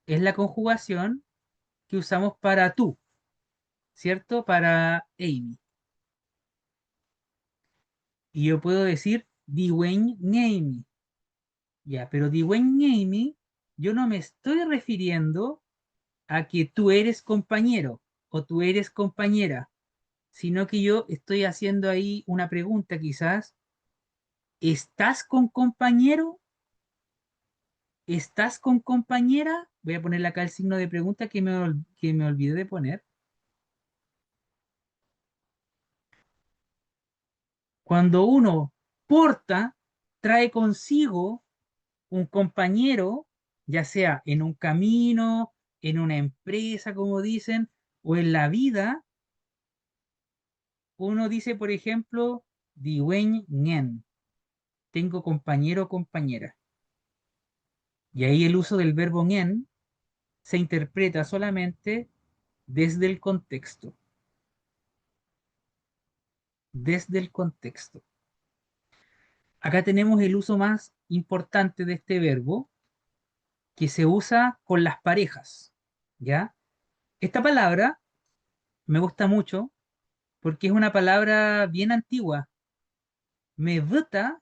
es la conjugación que usamos para tú, ¿cierto? Para Amy. Y yo puedo decir Diwen ñeimi, ¿ya? Pero Diwen ñeimi, yo no me estoy refiriendo a que tú eres compañero o tú eres compañera, sino que yo estoy haciendo ahí una pregunta quizás. ¿Estás con compañero? ¿Estás con compañera? Voy a ponerle acá el signo de pregunta que me olvidé de poner. Cuando uno porta, trae consigo un compañero, ya sea en un camino, en una empresa, como dicen, o en la vida, uno dice, por ejemplo, diwen ngen, tengo compañero o compañera. Y ahí el uso del verbo ngen se interpreta solamente desde el contexto. Desde el contexto. Acá tenemos el uso más importante de este verbo que se usa con las parejas. ¿Ya? Esta palabra me gusta mucho porque es una palabra bien antigua. Me gusta,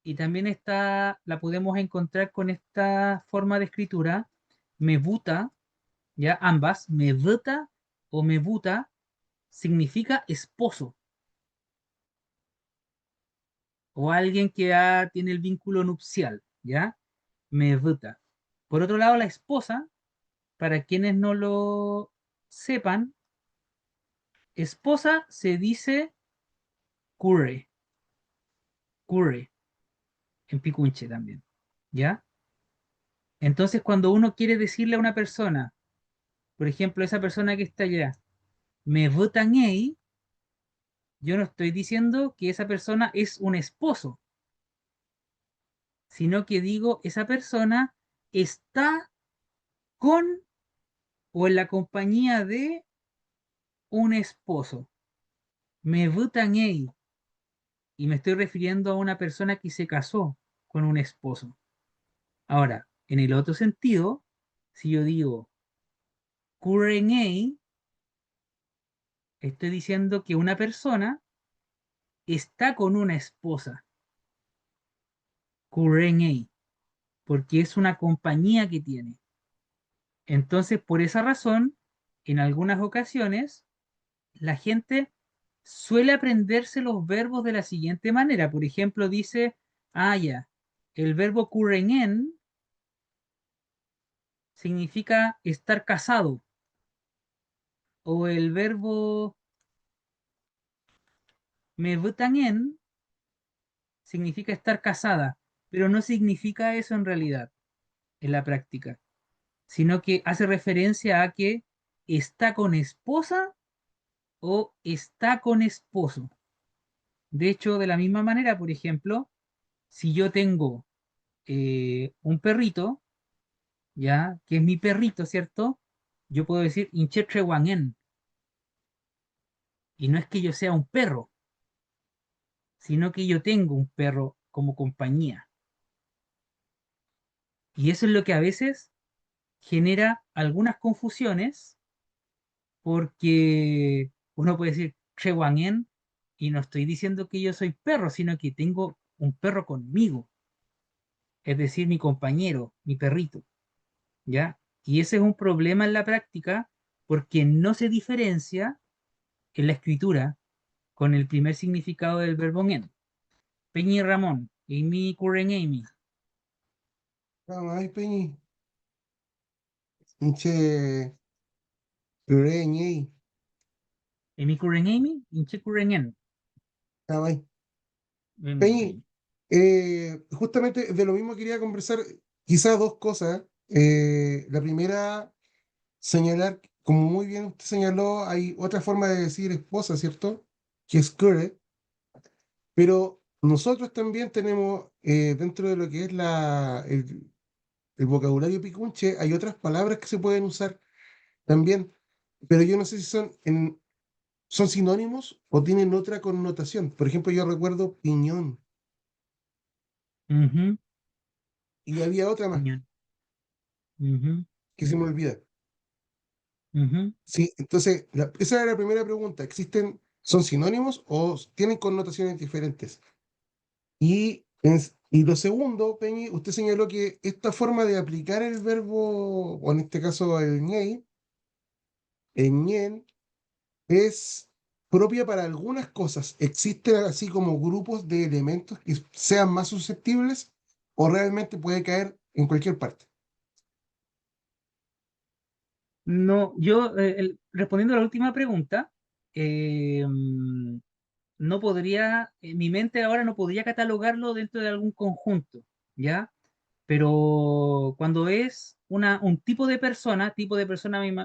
y también está, la podemos encontrar con esta forma de escritura, me buta, ya ambas, me buta o me buta, significa esposo o alguien que tiene el vínculo nupcial, ya, me buta. Por otro lado, la esposa, para quienes no lo sepan, esposa se dice curre, curre, en picunche también, ¿ya? Entonces, cuando uno quiere decirle a una persona, por ejemplo, esa persona que está allá, me votan ahí, yo no estoy diciendo que esa persona es un esposo, sino que digo, esa persona está con o en la compañía de un esposo. Me votan ahí, y me estoy refiriendo a una persona que se casó con un esposo. Ahora, en el otro sentido, si yo digo curren ahí, estoy diciendo que una persona está con una esposa, curren ahí, porque es una compañía que tiene. Entonces, por esa razón, en algunas ocasiones, la gente suele aprenderse los verbos de la siguiente manera. Por ejemplo, dice, ah, ya, el verbo curren significa estar casado, o el verbo me votan en significa estar casada, pero no significa eso en realidad, en la práctica, sino que hace referencia a que está con esposa o está con esposo. De hecho, de la misma manera, por ejemplo, si yo tengo un perrito, ya, que es mi perrito, ¿cierto? Yo puedo decir Inchetre Wangen, y no es que yo sea un perro, sino que yo tengo un perro como compañía. Y eso es lo que a veces genera algunas confusiones, porque uno puede decir Che Wangen, y no estoy diciendo que yo soy perro, sino que tengo un perro conmigo, es decir, mi compañero, mi perrito. ¿Ya? Y ese es un problema en la práctica porque no se diferencia en la escritura con el primer significado del verbo en. Peñi Ramón, Amy Curren Amy. Ay, Peñi, pinche Pereñe, Amy Curren Amy, Inche Curren En. ay. Peñi. Peñi, justamente de lo mismo quería conversar, quizás dos cosas. La primera, señalar, como muy bien usted señaló, hay otra forma de decir esposa, ¿cierto? Que es curre, pero nosotros también tenemos, dentro de lo que es el vocabulario picunche, hay otras palabras que se pueden usar también, pero yo no sé si son sinónimos o tienen otra connotación. Por ejemplo, yo recuerdo piñón Ujú, y había otra más Piñón. Ujú, que se me olvida. ujú. Sí, entonces, esa era la primera pregunta. ¿Son sinónimos o tienen connotaciones diferentes? Y lo segundo, Peñi, usted señaló que esta forma de aplicar el verbo, o en este caso el ñey, el ñen, es propia para algunas cosas. ¿Existen así como grupos de elementos que sean más susceptibles o realmente puede caer en cualquier parte? No, yo, respondiendo a la última pregunta, no podría, en mi mente ahora no podría catalogarlo dentro de algún conjunto, ¿ya? Pero cuando es un tipo de persona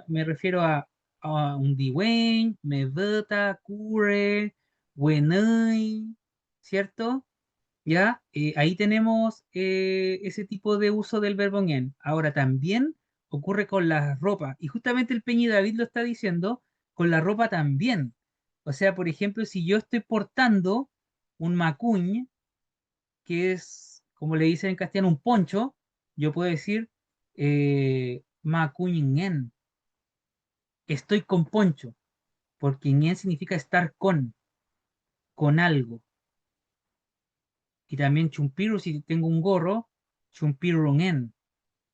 me refiero a un diwen, me veta, cure, wenei, ¿cierto? ¿Ya? Ahí tenemos ese tipo de uso del verbo en. Ahora también ocurre con la ropa, y justamente el Peñi David lo está diciendo, con la ropa también. O sea, por ejemplo, si yo estoy portando un macuñ, que es, como le dicen en castellano, un poncho, yo puedo decir macuñen, estoy con poncho, porque ñen significa estar con algo. Y también chumpiru, si tengo un gorro, chumpirungen.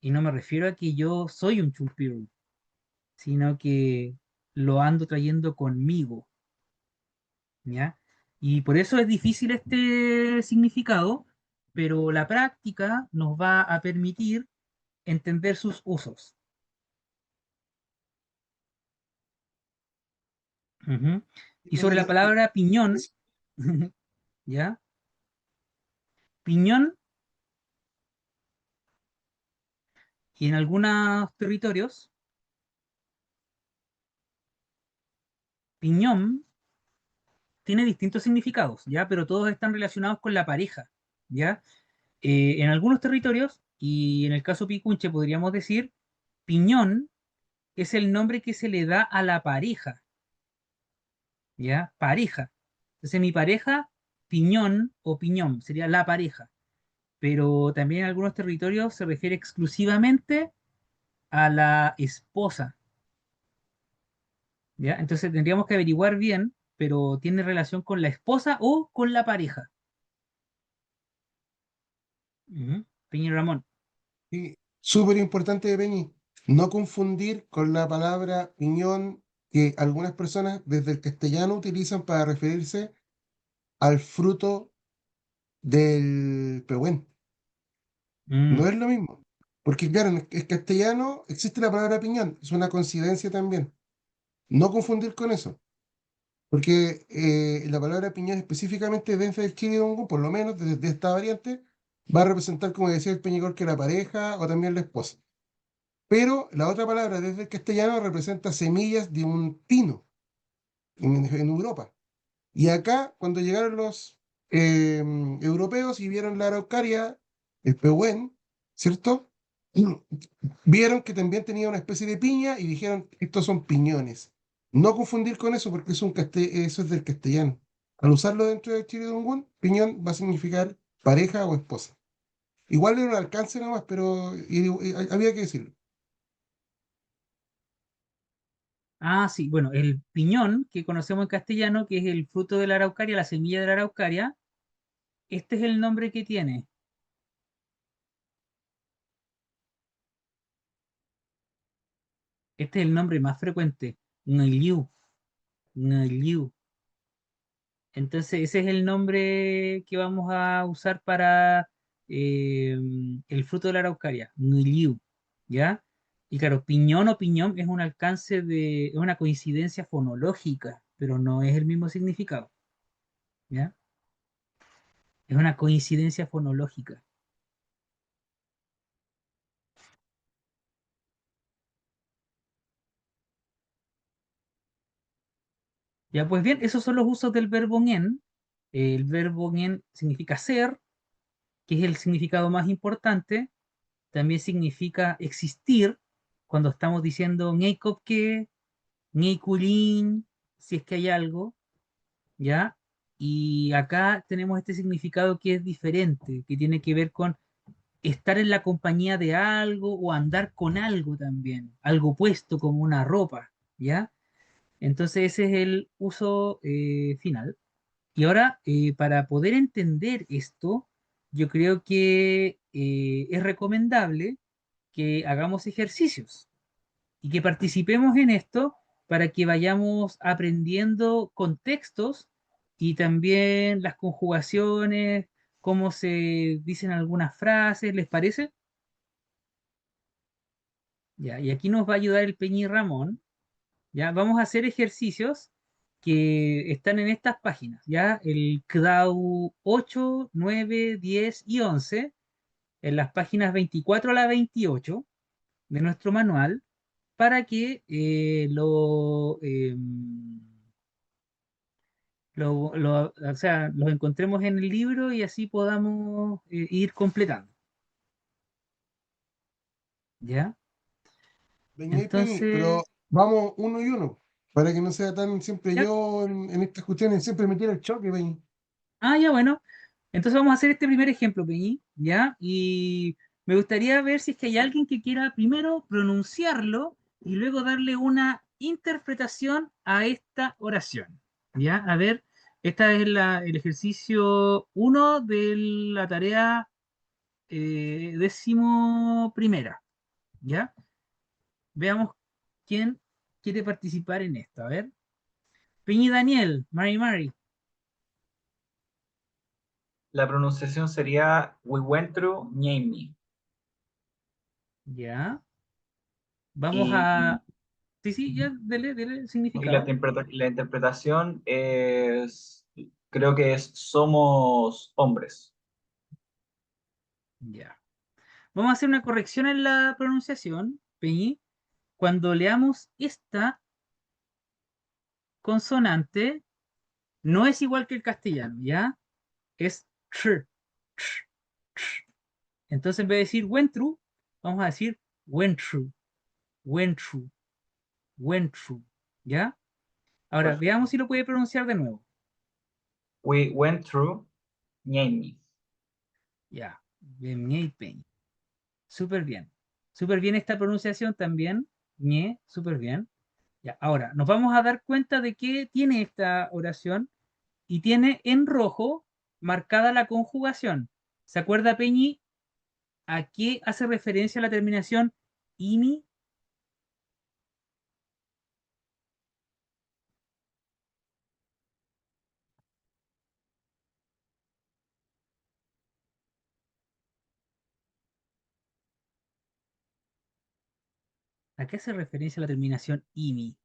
Y no me refiero a que yo soy un chumpiru, sino que lo ando trayendo conmigo, ¿ya? Y por eso es difícil este significado, pero la práctica nos va a permitir entender sus usos. Ujú. Y sobre la palabra piñón, ¿ya? Piñón, y en algunos territorios, piñón tiene distintos significados, ¿ya? Pero todos están relacionados con la pareja, ¿ya? En algunos territorios, y en el caso Picunche podríamos decir, piñón es el nombre que se le da a la pareja, ¿ya? Pareja. Entonces mi pareja, piñón o piñón, sería la pareja. Pero también en algunos territorios se refiere exclusivamente a la esposa, ¿ya? Entonces tendríamos que averiguar bien, pero tiene relación con la esposa o con la pareja. Ujú. Peña Ramón. Sí, súper importante, Peñi, no confundir con la palabra piñón que algunas personas desde el castellano utilizan para referirse al fruto del pehuen. Mm. No es lo mismo. Porque, claro, en el castellano existe la palabra piñón, es una coincidencia también. No confundir con eso. Porque la palabra piñón específicamente dentro del Chiriguancú, por lo menos desde esta variante, va a representar, como decía el Peñigol, que la pareja o también la esposa. Pero la otra palabra desde el castellano representa semillas de un pino en Europa. Y acá, cuando llegaron los europeos y vieron la araucaria, el pehuen, ¿cierto? Vieron que también tenía una especie de piña y dijeron, estos son piñones. No confundir con eso porque eso es del castellano. Al usarlo dentro del Chiriguancún, piñón va a significar pareja o esposa. Igual era un alcance nomás, pero había que decirlo. Ah, sí, bueno, el piñón que conocemos en castellano, que es el fruto de la araucaria, la semilla de la araucaria, este es el nombre que tiene. Este es el nombre más frecuente, Ngeliu, Ngeliu. Entonces, ese es el nombre que vamos a usar para eh, el fruto de la araucaria, Ngeliu, ¿ya? Y claro, piñón o piñón es un alcance es una coincidencia fonológica, pero no es el mismo significado, ¿ya? Es una coincidencia fonológica. Ya, pues bien, esos son los usos del verbo en. El verbo en significa ser, que es el significado más importante. También significa existir, cuando estamos diciendo que, kulin, si es que hay algo, ¿ya? Y acá tenemos este significado que es diferente, que tiene que ver con estar en la compañía de algo o andar con algo también, algo puesto como una ropa, ¿ya? Entonces ese es el uso final. Y ahora, para poder entender esto, yo creo que es recomendable que hagamos ejercicios y que participemos en esto para que vayamos aprendiendo contextos y también las conjugaciones, cómo se dicen algunas frases, ¿les parece? Ya, y aquí nos va a ayudar el Peñi Ramón. Ya, vamos a hacer ejercicios que están en estas páginas, ya, el CDAU 8, 9, 10 y 11, en las páginas 24 a la 28 de nuestro manual. para que o sea, los encontremos en el libro y así podamos ir completando. ¿Ya? Peña Peñi, pero Entonces, vamos uno y uno, para que no sea tan siempre ya, yo en estas cuestiones, siempre me tiro el choque, Peñi. ya bueno. Entonces vamos a hacer este primer ejemplo, Peñi, ¿ya? Y me gustaría ver si es que hay alguien que quiera primero pronunciarlo y luego darle una interpretación a esta oración, ¿ya? A ver, esta es el ejercicio uno de la tarea 11ª, ¿ya? Veamos quién quiere participar en esto. A ver, Peñi Daniel, Mari, La pronunciación sería We went through Ñeemní. ¿ya? Vamos Y, a... Sí, sí, ya, dele el y la, significado. la interpretación creo que es somos hombres. Ya. Vamos a hacer una corrección en la pronunciación, Peñi. Cuando leamos esta consonante, no es igual que el castellano, ¿ya? Es tr, tr, tr. Entonces, en vez de decir went through, vamos a decir went through, went through, went through, ¿ya? Ahora, veamos Perfecto. si lo puede pronunciar de nuevo. We went through Ñeemní. Ya, bien, Peñi. Súper bien. Súper bien esta pronunciación también. Ñe, súper bien. Ya, ahora, nos vamos a dar cuenta de que tiene esta oración y tiene en rojo marcada la conjugación. ¿Se acuerda, Peñi, a qué hace referencia la terminación ini? ¿A qué hace referencia la terminación ini?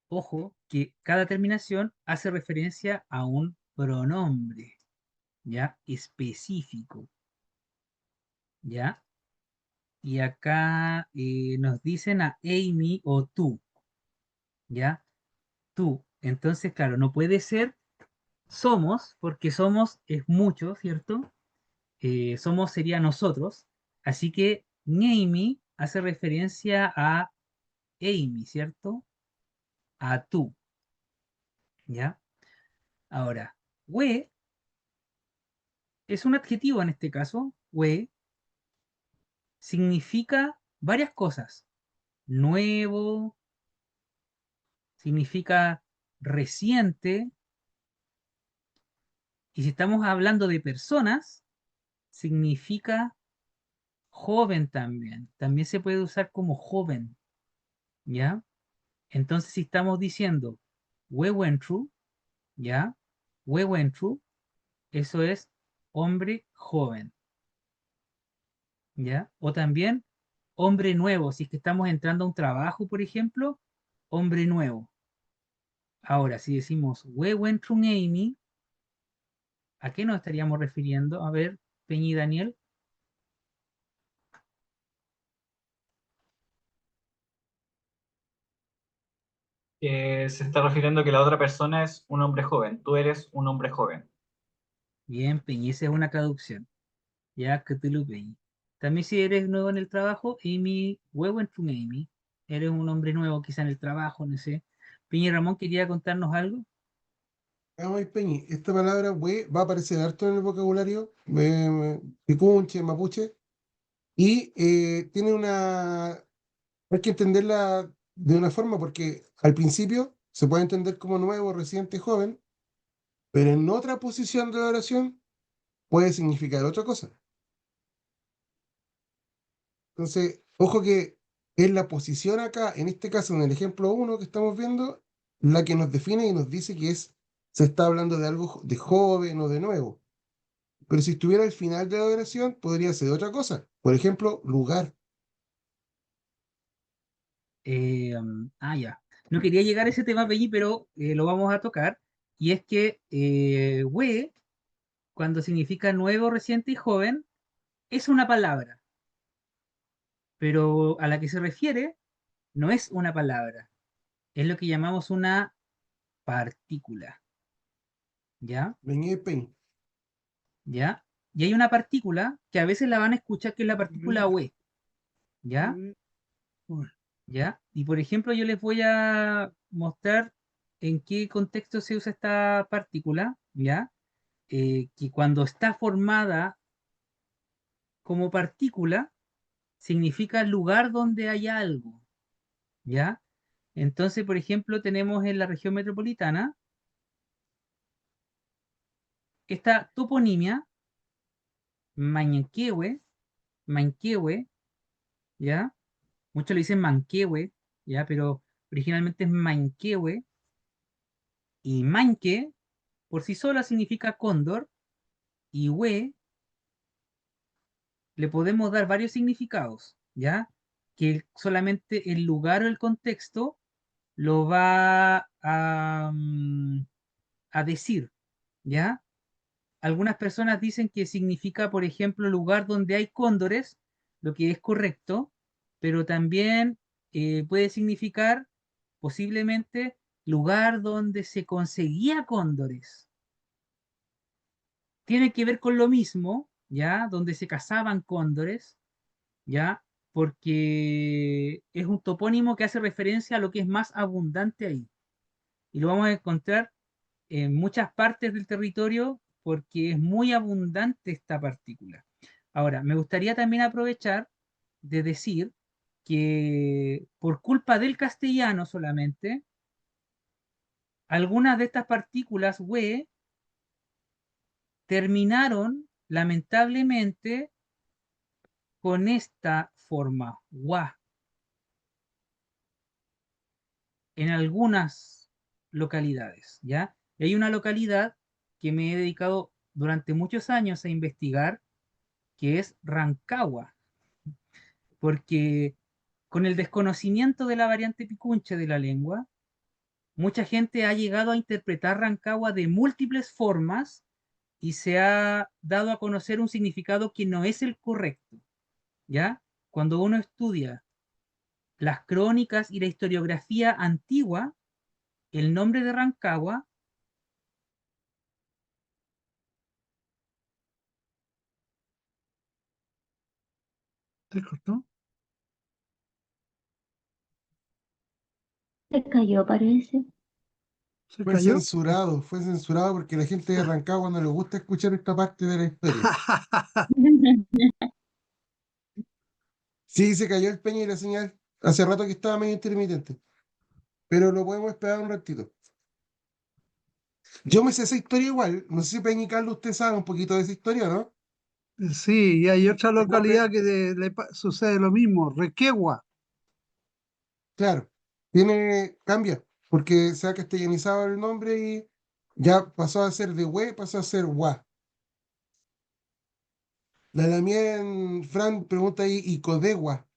Ojo, que cada terminación hace referencia a un pronombre, ¿ya? Específico, ¿ya? Y acá nos dicen a Amy o tú, ¿ya? Tú. Entonces, claro, no puede ser somos, porque somos es mucho, ¿cierto? Somos sería nosotros. Así que Amy hace referencia a Amy, ¿cierto? A tú, ¿ya? Ahora, we es un adjetivo en este caso. We significa varias cosas. Nuevo, significa reciente. Y si estamos hablando de personas, significa joven también. También se puede usar como joven, ¿ya? Entonces, si estamos diciendo we went through, ¿ya? We went through, eso es hombre joven, ¿ya? O también hombre nuevo, si es que estamos entrando a un trabajo, por ejemplo, hombre nuevo. Ahora, si decimos we went through Amy, ¿a qué nos estaríamos refiriendo? A ver, Peña y Daniel. Se está refiriendo a que la otra persona es un hombre joven. Tú eres un hombre joven. Bien, Peña, esa es una traducción. Ya, que te lo Peña. También si eres nuevo en el trabajo, Amy, we went through Amy. Eres un hombre nuevo quizá en el trabajo, no sé. Peña y Ramón quería contarnos algo. Ay, Peñi, esta palabra, we, va a aparecer harto en el vocabulario, picunche, mapuche, y tiene una, hay que entenderla de una forma, porque al principio se puede entender como nuevo, reciente, joven, pero en otra posición de la oración puede significar otra cosa. Entonces, ojo que es la posición acá, en este caso, en el ejemplo uno que estamos viendo, la que nos define y nos dice que se está hablando de algo de joven o de nuevo. Pero si estuviera al final de la oración, podría ser otra cosa. Por ejemplo, lugar. Ya. No quería llegar a ese tema, Peñi, pero lo vamos a tocar. Y es que we, cuando significa nuevo, reciente y joven, es una palabra, pero a la que se refiere no es una palabra, es lo que llamamos una partícula, ¿ya? Venía Peña. ¿Ya? Y hay una partícula que a veces la van a escuchar que es la partícula we, ¿ya? ¿Ya? Y por ejemplo, yo les voy a mostrar en qué contexto se usa esta partícula, ¿ya? Que cuando está formada como partícula, significa lugar donde hay algo, ¿ya? Entonces, por ejemplo, tenemos en la región metropolitana esta toponimia, Mañanquehue, Manquehue, ¿ya? Muchos le dicen Manquehue, ¿ya? Pero originalmente es Manquehue, y Manque por sí sola significa cóndor, y hue le podemos dar varios significados, ¿ya? Que solamente el lugar o el contexto lo va a decir, ¿ya? Algunas personas dicen que significa, por ejemplo, lugar donde hay cóndores, lo que es correcto, pero también puede significar posiblemente lugar donde se conseguía cóndores. Tiene que ver con lo mismo, ¿ya? Donde se cazaban cóndores, ¿ya? Porque es un topónimo que hace referencia a lo que es más abundante ahí. Y lo vamos a encontrar en muchas partes del territorio porque es muy abundante esta partícula. Ahora, me gustaría también aprovechar de decir que por culpa del castellano solamente, algunas de estas partículas we terminaron lamentablemente con esta forma, wa, en algunas localidades, ¿ya? Y hay una localidad que me he dedicado durante muchos años a investigar, que es Rancagua, porque con el desconocimiento de la variante picunche de la lengua, mucha gente ha llegado a interpretar Rancagua de múltiples formas y se ha dado a conocer un significado que no es el correcto, ¿ya? Cuando uno estudia las crónicas y la historiografía antigua, el nombre de Rancagua ¿Se cortó? Se cayó, parece. ¿Se cayó? Fue censurado porque la gente de Rancagua no le gusta escuchar esta parte de la historia. Sí, se cayó el Peña y la señal. Hace rato que estaba medio intermitente, pero lo podemos esperar un ratito. Yo me sé esa historia igual. No sé si Peña y Carlos, usted sabe un poquito de esa historia, ¿no? Sí, y hay otra Recuerde, localidad que sucede lo mismo, Requegua. claro, cambia, porque se ha castellanizado el nombre y ya pasó a ser de Hue, pasó a ser Gua. La Lamien Fran pregunta ahí, ¿y Codegua?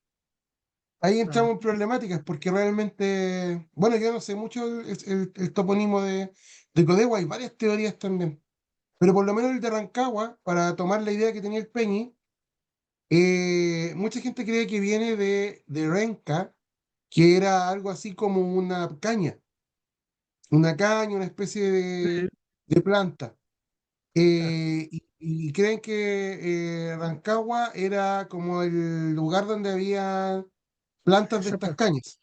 Ahí Ah, entramos en problemáticas porque realmente, bueno, yo no sé mucho el toponismo de Codegua, hay varias teorías también, pero por lo menos el de Rancagua, para tomar la idea que tenía el Peñi, mucha gente cree que viene de Renca, que era algo así como una especie sí, de planta. claro, Y creen que Rancagua era como el lugar donde había plantas de esa estas parte. cañas.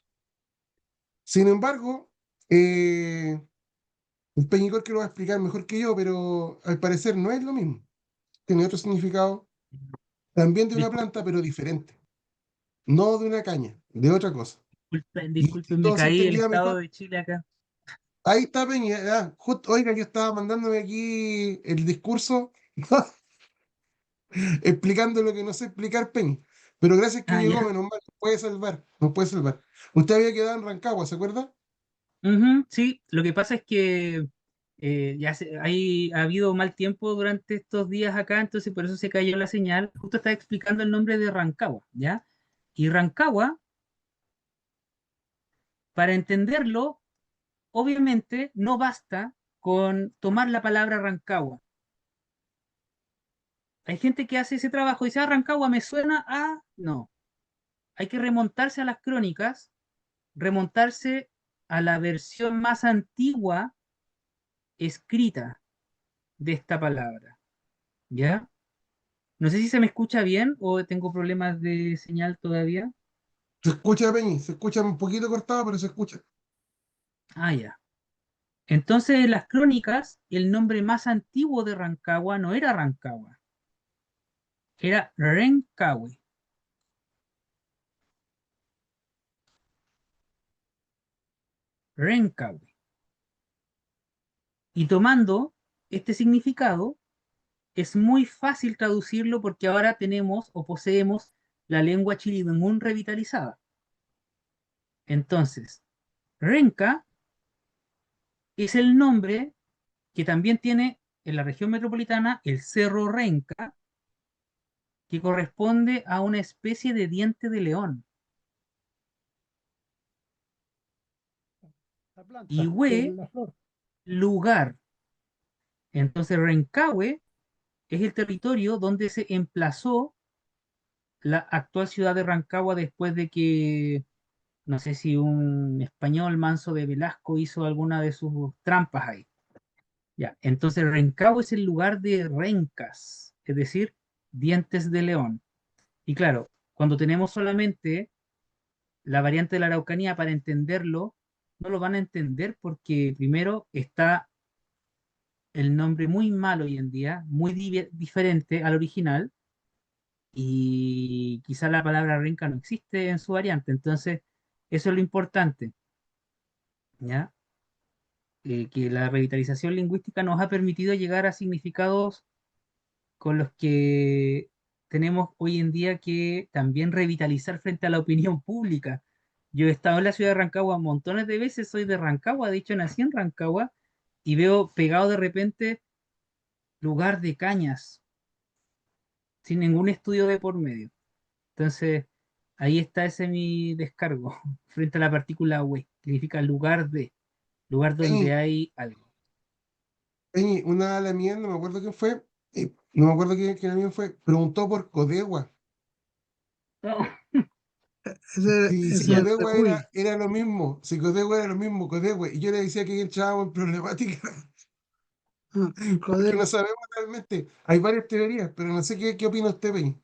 Sin embargo, eh, el Peñicor que lo va a explicar mejor que yo, pero al parecer no es lo mismo. Tiene otro significado, también de una Disculpen, planta, pero diferente. No de una caña, de otra cosa. Y disculpen, me todo se caí el entendía estado mejor. de Chile acá. Ahí está Peña. Oiga, yo estaba mandándome aquí el discurso explicando lo que no sé explicar, Peña. Pero gracias que Ah, llegó, ya. menos mal, nos puede salvar, nos puede salvar. Usted había quedado en Rancagua, ¿se acuerda? Ujú, sí, lo que pasa es que ha habido mal tiempo durante estos días acá, entonces por eso se cayó la señal. Justo estaba explicando el nombre de Rancagua, ¿ya? Y Rancagua Para entenderlo, obviamente no basta con tomar la palabra Rancagua. Hay gente que hace ese trabajo y dice, ah, Rancagua me suena a... No, hay que remontarse a las crónicas, remontarse a la versión más antigua escrita de esta palabra, ¿ya? No sé si se me escucha bien o tengo problemas de señal todavía. Se escucha, Peñi, se escucha un poquito cortado, pero se escucha. Ah, ya. Entonces, en las crónicas, el nombre más antiguo de Rancagua no era Rancagua, era Rencaue. Rencaue. Y tomando este significado, es muy fácil traducirlo porque ahora tenemos o poseemos la lengua chilingún revitalizada. Entonces, Renca es el nombre que también tiene en la región metropolitana el Cerro Renca, que corresponde a una especie de diente de león. La planta, Y Hue, la flor. lugar. Entonces, Rencaue es el territorio donde se emplazó la actual ciudad de Rancagua después de que, no sé si un español, Manso de Velasco, hizo alguna de sus trampas ahí. Ya, entonces Rancagua es el lugar de rencas, es decir, dientes de león. Y claro, cuando tenemos solamente la variante de la Araucanía para entenderlo, no lo van a entender porque primero está el nombre muy mal hoy en día, muy diferente al original, y quizá la palabra renca no existe en su variante. Entonces, eso es lo importante, ¿ya? Que la revitalización lingüística nos ha permitido llegar a significados con los que tenemos hoy en día que también revitalizar frente a la opinión pública. Yo he estado en la ciudad de Rancagua montones de veces, soy de Rancagua, de hecho nací en Rancagua, y veo pegado de repente lugar de cañas, sin ningún estudio de por medio. Entonces, ahí está ese mi descargo frente a la partícula UE, que significa lugar Peñi, donde hay algo. Peñi, una de las mías, no me acuerdo quién fue, no me acuerdo quién la mía fue, preguntó por Codegua. Si Ese es el Codegua Tepuy. era lo mismo, si Codegua era lo mismo, Codegua, y yo le decía que entrábamos en problemática, Ah, porque no Codegua. sabemos realmente. Hay varias teorías, pero no sé qué opina usted, Peñi.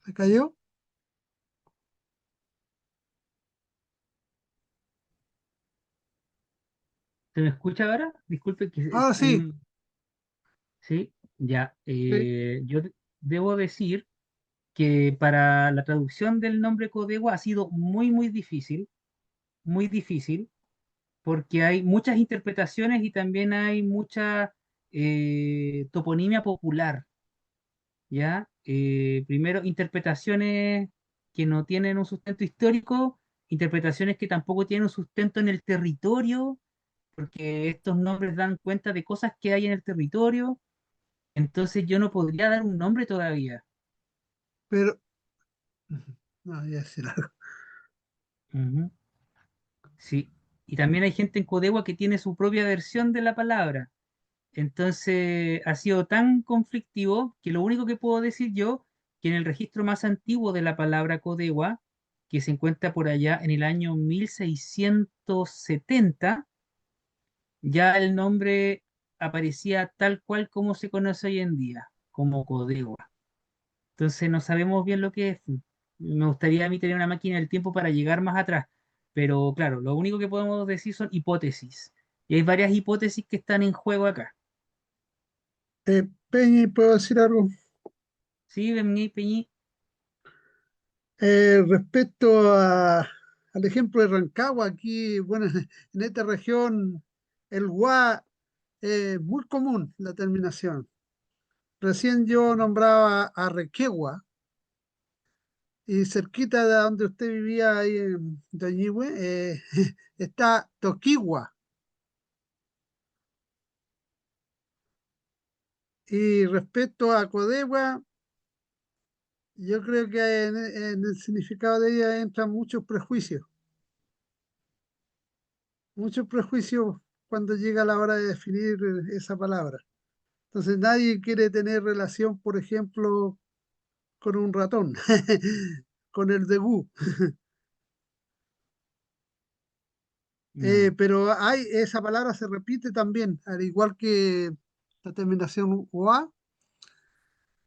¿Se cayó? ¿Se me escucha ahora? Disculpe que Ah, hay sí, un... Sí, ya. sí. Yo debo decir que para la traducción del nombre Codegua ha sido muy difícil, porque hay muchas interpretaciones y también hay mucha toponimia popular, ¿ya? Primero, interpretaciones que no tienen un sustento histórico, interpretaciones que tampoco tienen un sustento en el territorio, porque estos nombres dan cuenta de cosas que hay en el territorio, entonces yo no podría dar un nombre todavía. Pero, no, voy a decir algo. Ujú. Sí, y también hay gente en Codegua que tiene su propia versión de la palabra. Entonces ha sido tan conflictivo que lo único que puedo decir yo, que en el registro más antiguo de la palabra Codegua, que se encuentra por allá en el año 1670, ya el nombre aparecía tal cual como se conoce hoy en día, como Codegua. Entonces no sabemos bien lo que es. Me gustaría a mí tener una máquina del tiempo para llegar más atrás, pero claro, lo único que podemos decir son hipótesis. Y hay varias hipótesis que están en juego acá. Peñi, ¿puedo decir algo? Sí, Bemni, Peñi. Respecto al ejemplo de Rancagua, aquí, bueno, en esta región, el gua es muy común la terminación. Recién yo nombraba a Requegua y cerquita de donde usted vivía, ahí en Doñihue, está Toquigua. Y respecto a Codegua, Yo creo que en el significado de ella entran muchos prejuicios cuando llega la hora de definir esa palabra. Entonces nadie quiere tener relación, por ejemplo, con un ratón, con el degú. Mm, Pero esa palabra se repite también, al igual que la terminación OA,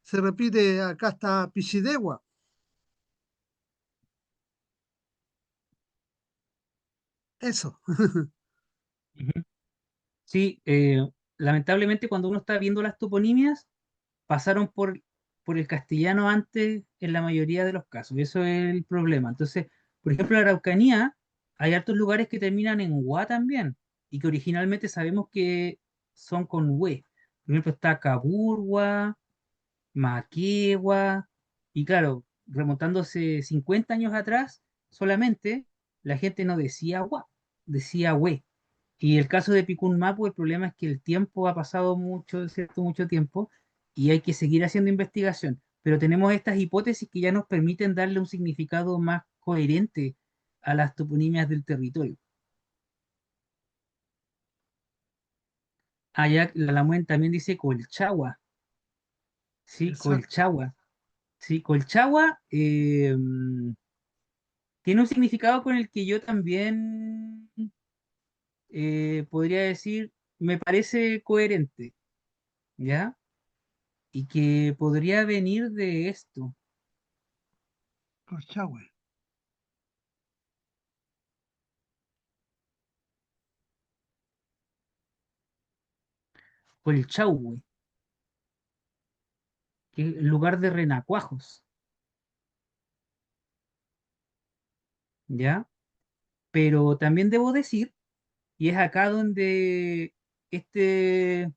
se repite, acá está Pichidegua. Eso. ujú. Sí, lamentablemente cuando uno está viendo las toponimias, pasaron por el castellano antes en la mayoría de los casos. Eso es el problema. Entonces, por ejemplo, en la Araucanía hay hartos lugares que terminan en gua también y que originalmente sabemos que son con hue. Por ejemplo, está Caburgua, Maquegua, y claro, remontándose 50 años atrás, solamente la gente no decía gua, decía hue. Y el caso de Picún Mapu, el problema es que el tiempo ha pasado mucho, ¿cierto? Mucho tiempo y hay que seguir haciendo investigación. Pero tenemos estas hipótesis que ya nos permiten darle un significado más coherente a las toponimias del territorio. Allá la Lamuen también dice Colchagua, ¿sí? Exacto. Colchagua, ¿sí? Colchagua tiene un significado con el que yo también podría decir, me parece coherente, ¿ya? Y que podría venir de esto. Colchagüe. Colchagüe, que es el lugar de renacuajos, ¿ya? Pero también debo decir, y es acá donde este,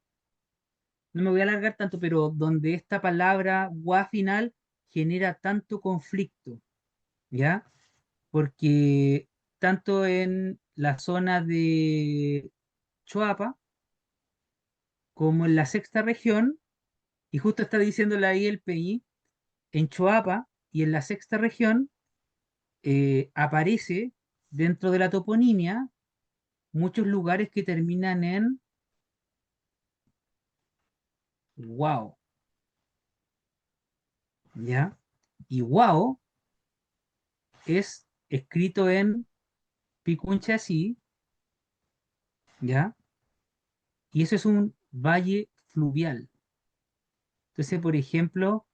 no me voy a alargar tanto, pero donde esta palabra gua final genera tanto conflicto, ¿ya? Porque tanto en la zona de Choapa como en la sexta región, y justo está diciéndole ahí el PI, en Choapa y en la sexta región aparece dentro de la toponimia muchos lugares que terminan en wow, ¿ya? Y wow es escrito en Picuncha así, ¿ya? Y eso es un valle fluvial. Entonces, por ejemplo,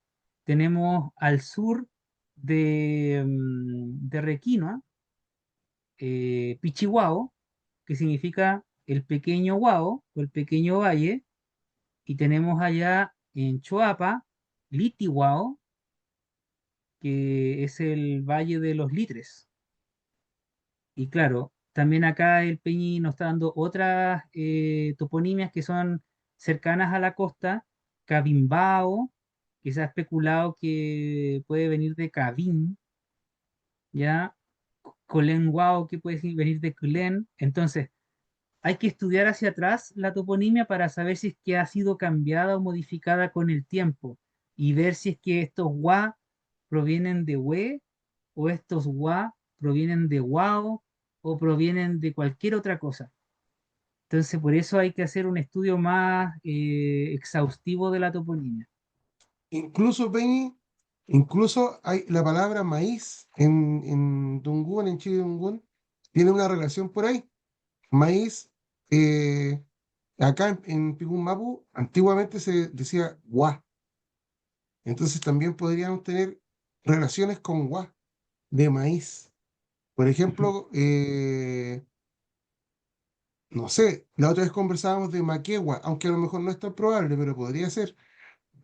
tenemos al sur de Requinoa, Pichihuao, que significa el pequeño Huao o el pequeño valle, y tenemos allá en Choapa, Litihuao, que es el Valle de los Litres. Y claro, también acá el Peñi nos está dando otras toponimias que son cercanas a la costa, Cabimbao, que se ha especulado que puede venir de Cabim, ¿ya? Colenguao, que puede venir de Culen. Entonces, hay que estudiar hacia atrás la toponimia para saber si es que ha sido cambiada o modificada con el tiempo y ver si es que estos gua provienen de hue o estos gua provienen de guao o provienen de cualquier otra cosa. Entonces, por eso hay que hacer un estudio más exhaustivo de la toponimia. Incluso, Peñi, incluso hay la palabra maíz en Dungún, en Chile Dungún, tiene una relación por ahí. Maíz, eh, acá en Picún Mapu, antiguamente se decía guá. Entonces también podríamos tener relaciones con guá, de maíz. Por Ujú. ejemplo, no sé, la otra vez conversábamos de maquegua, aunque a lo mejor no es tan probable, pero podría ser.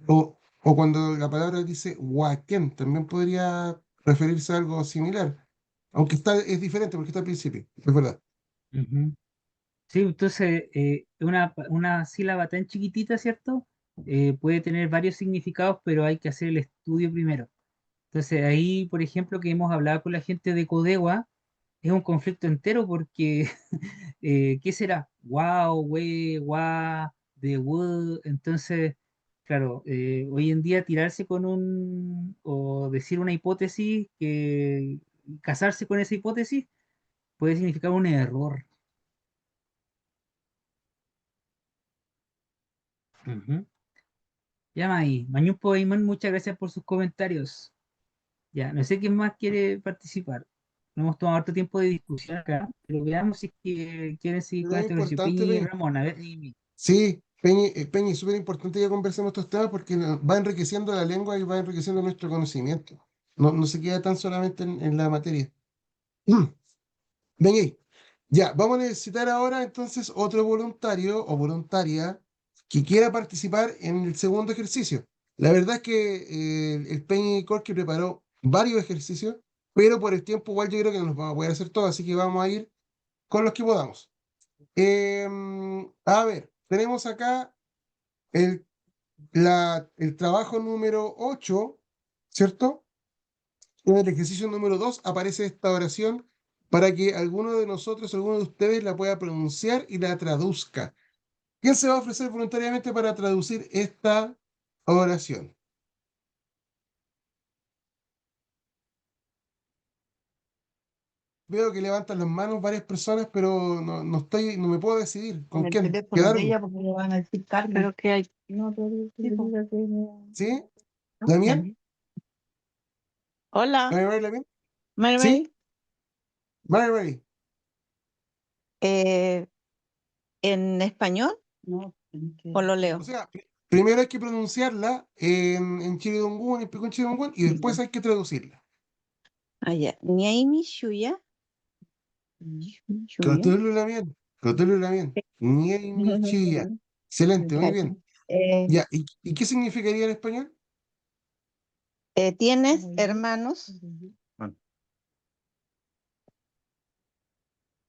O cuando la palabra dice huaquén, también podría referirse a algo similar, aunque es diferente porque está al principio, es verdad. Ujú. Sí, entonces una sílaba tan chiquitita, ¿cierto? Puede tener varios significados, pero hay que hacer el estudio primero. Entonces ahí, por ejemplo, que hemos hablado con la gente de Codegua, es un conflicto entero porque, ¿qué será? Wow, we, wa, de wo. Entonces, claro, hoy en día tirarse con o decir una hipótesis, que casarse con esa hipótesis puede significar un error. Ujú. Ya, Mañupo Aymán, muchas gracias por sus comentarios. Ya, no sé quién más quiere participar. No hemos tomado harto tiempo de discusión acá, pero veamos si es que quieren seguir con Lo este ejercicio. importante, Peñi y Peñi. Ramón, a ver, Amy. Sí, Peñi, Peñi, es súper importante que conversemos estos temas porque va enriqueciendo la lengua y va enriqueciendo nuestro conocimiento. No, no se queda tan solamente en la materia. Ven ahí. Ya, vamos a necesitar ahora entonces otro voluntario o voluntaria que quiera participar en el segundo ejercicio. La verdad es que el Peñi Corky preparó varios ejercicios, pero por el tiempo igual yo creo que no los vamos a poder hacer todos, así que vamos a ir con los que podamos. A ver, tenemos acá el, el trabajo número 8, ¿cierto? En el ejercicio número 2 aparece esta oración para que alguno de nosotros, alguno de ustedes la pueda pronunciar y la traduzca. ¿Quién se va a ofrecer voluntariamente para traducir esta oración? Veo que levantan las manos varias personas, pero no estoy, no me puedo decidir Con con el quién teléfono de quedarme. ella porque le van a decir Carmen. Pero que hay, No, pero Sí, po. diga que no. ¿Sí? ¿No? ¿Damián? hola, ¿Mary, Mary? Mary ¿Sí? Mary. Mary, Mary. Eh, ¿En español No, tenés que- o lo O leo? sea, primero hay que pronunciarla en Chiridongún, en Picún Chiridongún, y después hay que traducirla. Ah, ya. Niaimi Shuya. Shuya. Cthulhu Lamien, Cthulhu Lamien, Niemi Chía. Excelente, muy Claro. bien. Eh, Ya, ¿y qué significaría en español? ¿Tienes hermanos?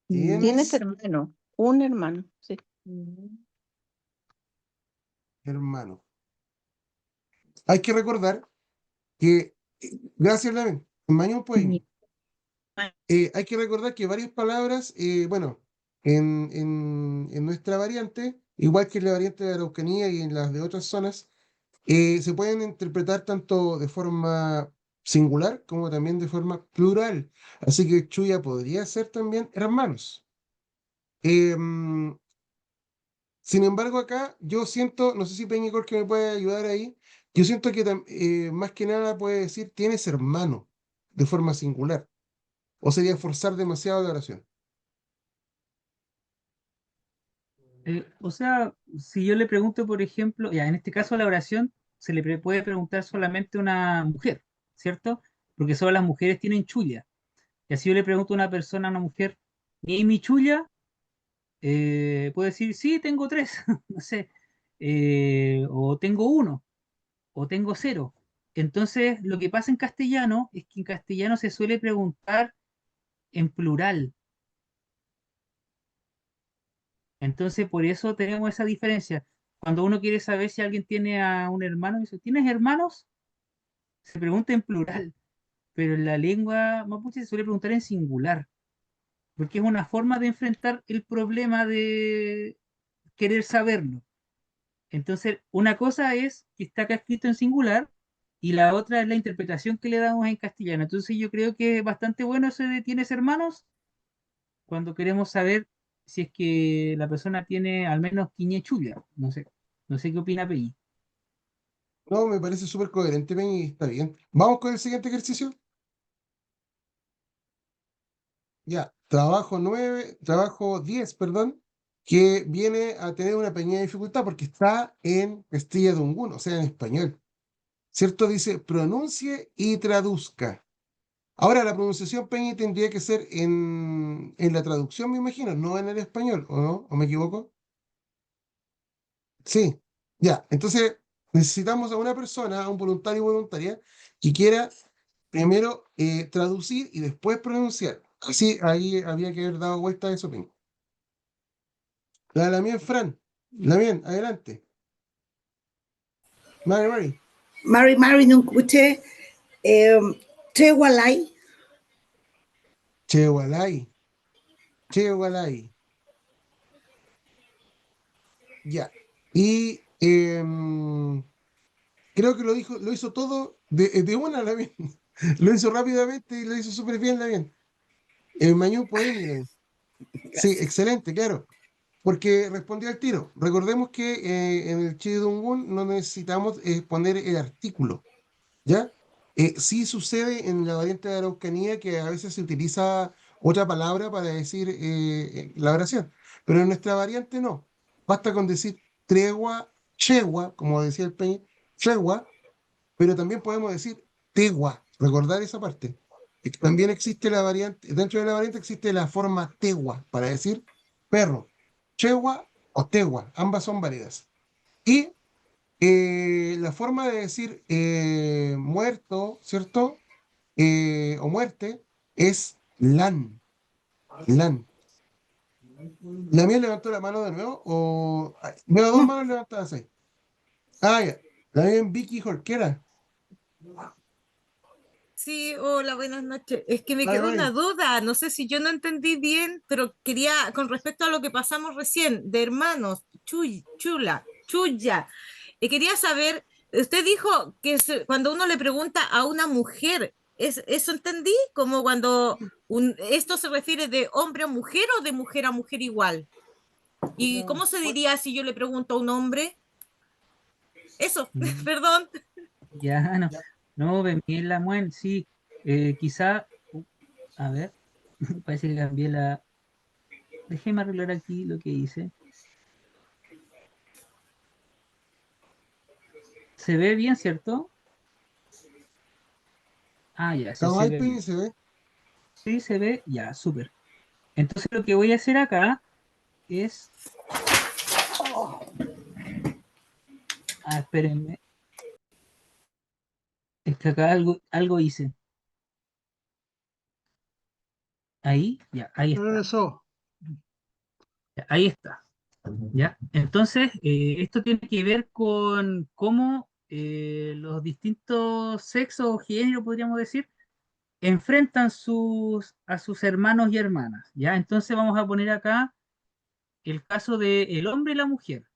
¿Tienes Tienes hermano? Un hermano, sí. hermano. Hay que recordar que, gracias, Lamien, Mañón Poema. Ni- Hay que recordar que varias palabras, bueno, en nuestra variante, igual que en la variante de Araucanía y en las de otras zonas, se pueden interpretar tanto de forma singular como también de forma plural. Así que Chuya podría ser también hermanos. Em, Sin embargo, acá yo siento, no sé si Peñicor que me puede ayudar ahí, yo siento que más que nada puede decir tienes hermano de forma singular. O sería forzar demasiado la oración. O sea, si yo le pregunto, por ejemplo, ya en este caso la oración se le puede preguntar solamente a una mujer, ¿cierto? Porque solo las mujeres tienen chulla. Y así yo le pregunto a una persona, a una mujer, ¿y mi chulla? Puede decir, sí, tengo tres, no sé, o tengo uno, o tengo cero. Entonces, lo que pasa en castellano es que en castellano se suele preguntar en plural. Entonces, por eso tenemos esa diferencia. Cuando uno quiere saber si alguien tiene a un hermano, dice, ¿tienes hermanos? Se pregunta en plural, pero en la lengua mapuche se suele preguntar en singular, porque es una forma de enfrentar el problema de querer saberlo. Entonces, una cosa es que está acá escrito en singular y la otra es la interpretación que le damos en castellano. Entonces, yo creo que es bastante bueno eso de ¿tienes hermanos? Cuando queremos saber si es que la persona tiene al menos quiñe no sé. No sé qué opina Peñi. No, me parece súper coherente, Peña, y está bien. Vamos con el siguiente ejercicio. Ya, trabajo 10, perdón, que viene a tener una pequeña dificultad porque está en Castilla de Ungún, o sea, en español. ¿Cierto? Dice pronuncie y traduzca. Ahora, la pronunciación, Peña, tendría que ser en la traducción, me imagino, no en el español, ¿o no? ¿O me equivoco? Sí, ya. Entonces, necesitamos a una persona, a un voluntario o voluntaria, que quiera primero traducir y después pronunciar. Así, ahí había que haber dado vuelta a eso, Peña. La mía, Fran. La mía, adelante. Mari, Mari. Mari Mari nung escuché Trewalay, Chewalay. Chewalay. Ya. Y Creo que lo hizo todo de una la bien. Lo hizo rápidamente y lo hizo súper bien la bien. Mañú Poemi la bien. Sí, excelente, claro. Porque respondió al tiro. Recordemos que en el Chidungun no necesitamos poner el artículo, ¿ya? Sí sucede en la variante de Araucanía que a veces se utiliza otra palabra para decir la oración, pero en nuestra variante no. Basta con decir tregua, chegua, como decía el Peña, chegua, pero también podemos decir tegua, recordar esa parte. También existe la variante, dentro de la variante existe la forma tegua para decir perro, chegua o tegua, ambas son válidas. Y la forma de decir muerto, ¿cierto? O muerte es lan, lan. ¿La mía levantó la mano de nuevo? O veo dos manos levantadas ahí. Ah, ya. La mía en Vicky Jorquera. Sí, hola, buenas noches. Es que me Vale, quedó vale. una duda, no sé si yo no entendí bien, pero quería, con respecto a lo que pasamos recién, de hermanos, chuya, quería saber, usted dijo que cuando uno le pregunta a una mujer, ¿eso entendí? Como cuando esto se refiere de hombre a mujer o de mujer a mujer igual. ¿Y cómo se diría si yo le pregunto a un hombre? Eso, Mm, perdón. ya, no. No, Miguel Lamuén, sí. Quizá, a ver, parece que cambié la. Déjeme arreglar aquí lo que hice. ¿Se ve bien, cierto? Ah, ya, sí Estamos se ahí, ve Peña, bien. se ve. Sí se ve, ya, súper. Entonces lo que voy a hacer acá es. Ah, espérenme. Es que acá algo hice. Ahí, ya, ahí está. Regresó. Ya, ahí está. ¿Ya? Entonces, esto tiene que ver con cómo los distintos sexos o géneros, podríamos decir, enfrentan a sus hermanos y hermanas. ¿Ya? Entonces vamos a poner acá el caso del hombre y la mujer.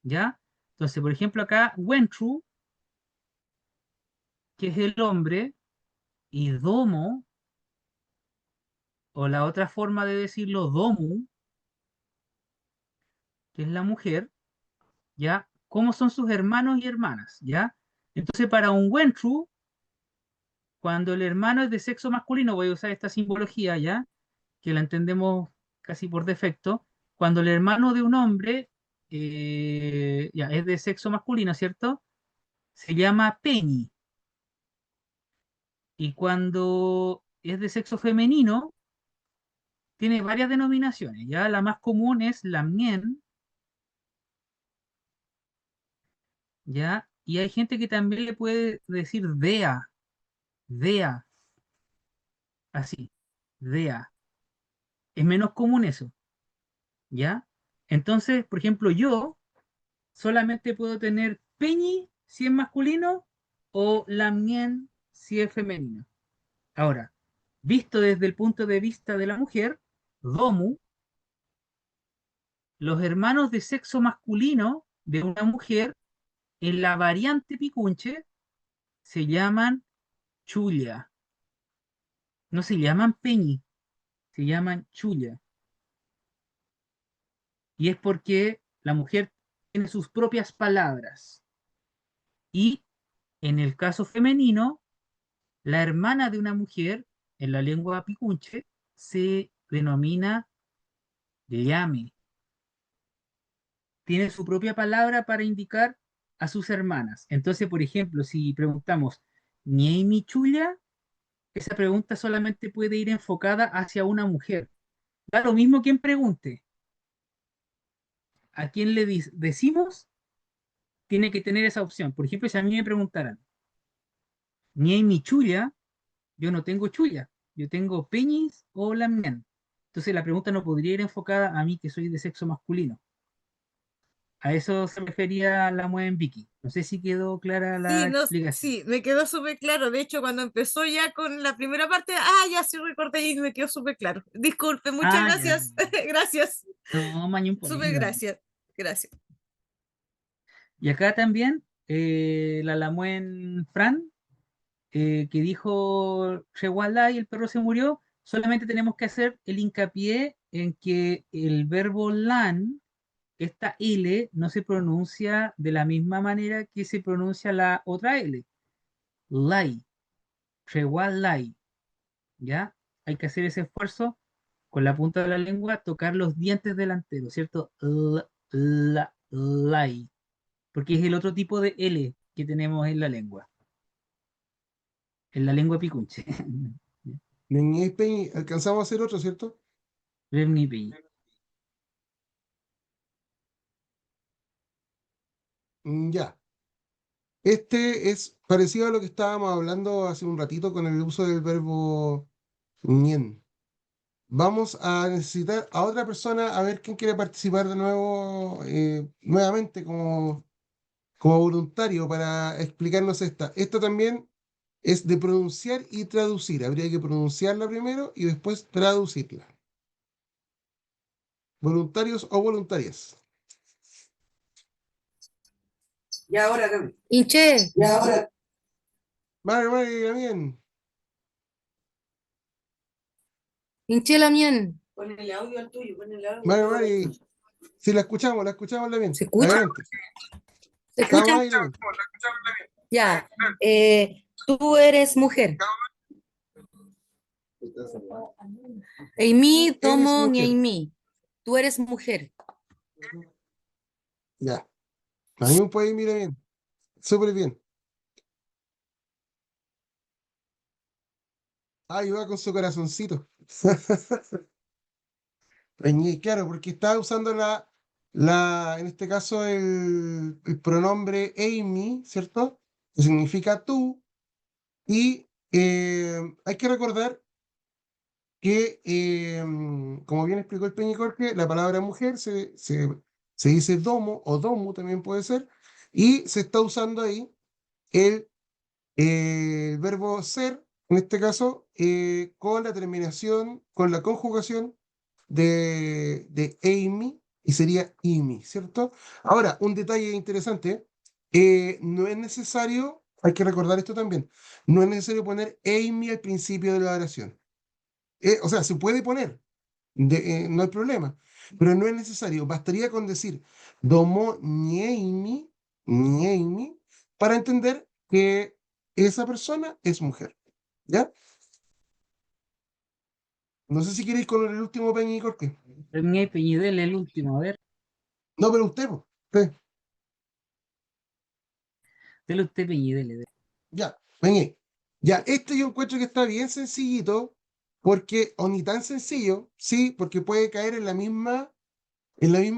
¿Ya? Entonces, por ejemplo, acá Wentru, que es el hombre, y Domo, o la otra forma de decirlo, Domu, que es la mujer, ¿ya? ¿Cómo son sus hermanos y hermanas? ¿Ya? Entonces, para un Wentru, cuando el hermano es de sexo masculino, voy a usar esta simbología ya, que la entendemos casi por defecto, cuando el hermano de un hombre ya, es de sexo masculino, ¿cierto? Se llama Peñi. Y cuando es de sexo femenino, tiene varias denominaciones. Ya la más común es la mien, ¿ya? Y hay gente que también le puede decir dea, dea, así, dea. Es menos común eso, ¿ya? Entonces, por ejemplo, yo solamente puedo tener Peñi si es masculino o Lamien si es femenino. Ahora, visto desde el punto de vista de la mujer, Domu, los hermanos de sexo masculino de una mujer en la variante picunche se llaman Chulia. No se llaman Peñi, se llaman Chulia. Y es porque la mujer tiene sus propias palabras. Y en el caso femenino, la hermana de una mujer, en la lengua picunche, se denomina llame. Tiene su propia palabra para indicar a sus hermanas. Entonces, por ejemplo, si preguntamos, ¿Niemi Chuya? Esa pregunta solamente puede ir enfocada hacia una mujer. Da lo mismo quien pregunte. A quien le decimos, tiene que tener esa opción. Por ejemplo, si a mí me preguntaran, ¿Niemi Chuya? Yo no tengo chulla, yo tengo peñis o lamien. Entonces la pregunta no podría ir enfocada a mí que soy de sexo masculino. A eso se refería la en Vicky. No sé si quedó clara Sí, la no, explicación. sí, me quedó súper claro. De hecho, cuando empezó ya con la primera parte, ya sí recordé y me quedó súper claro. Disculpe, muchas Ah, ya. gracias. Gracias. No, mañón Súper problema. gracias. Gracias. Y acá también la Lamuen Fran, que dijo Rewala y el perro se murió, solamente tenemos que hacer el hincapié en que el verbo lan, esta L, no se pronuncia de la misma manera que se pronuncia la otra L. Lai, Rewalai, ¿ya? Hay que hacer ese esfuerzo con la punta de la lengua, tocar los dientes delanteros, ¿cierto? Lai, porque es el otro tipo de L que tenemos en la lengua picunche. Ñeñe Peñi, alcanzamos a hacer otro, ¿cierto? Remnipi. Ya. Este es parecido a lo que estábamos hablando hace un ratito con el uso del verbo ñen. Vamos a necesitar a otra persona a ver quién quiere participar de nuevo, nuevamente como voluntario para explicarnos esta. Esta también es de pronunciar y traducir. Habría que pronunciarla primero y después traducirla. ¿Voluntarios o voluntarias? Y ahora, Gaby. Inche, Y ahora. Vale, vale, bien. Inche la mien. Pon el audio al tuyo, pon el audio. Vale, vale. Si la escuchamos bien. ¿Se escucha? Adelante. ¿Se Estamos escucha? ahí, Lamin. Ya. Tú eres mujer. Eimi Eres tomo mujer. ñeimi. Tú eres mujer. Ya. A mí me puede ir, mira bien. Súper bien. Ahí va con su corazoncito. Claro, porque está usando en este caso, el pronombre Amy, ¿cierto? Que significa tú. Y hay que recordar que, como bien explicó el Peñicorque, la palabra mujer se dice domo o domu también puede ser, y se está usando ahí el verbo ser, en este caso, con la terminación, con la conjugación de Amy, y sería Imi, ¿cierto? Ahora, un detalle interesante, no es necesario, hay que recordar esto también, no es necesario poner Amy al principio de la oración. O sea, se puede poner, no hay problema, pero no es necesario, bastaría con decir domo ni Amy, para entender que esa persona es mujer, ¿ya? No sé si queréis con el último Peña y Corque. Remnipi, y dele el último, a ver. No, pero usted, po. Usted. Dele usted, Peñi, dele. Ya, Peña. Ya, este yo encuentro que está bien sencillito, porque, o ni tan sencillo, sí, porque puede caer en la misma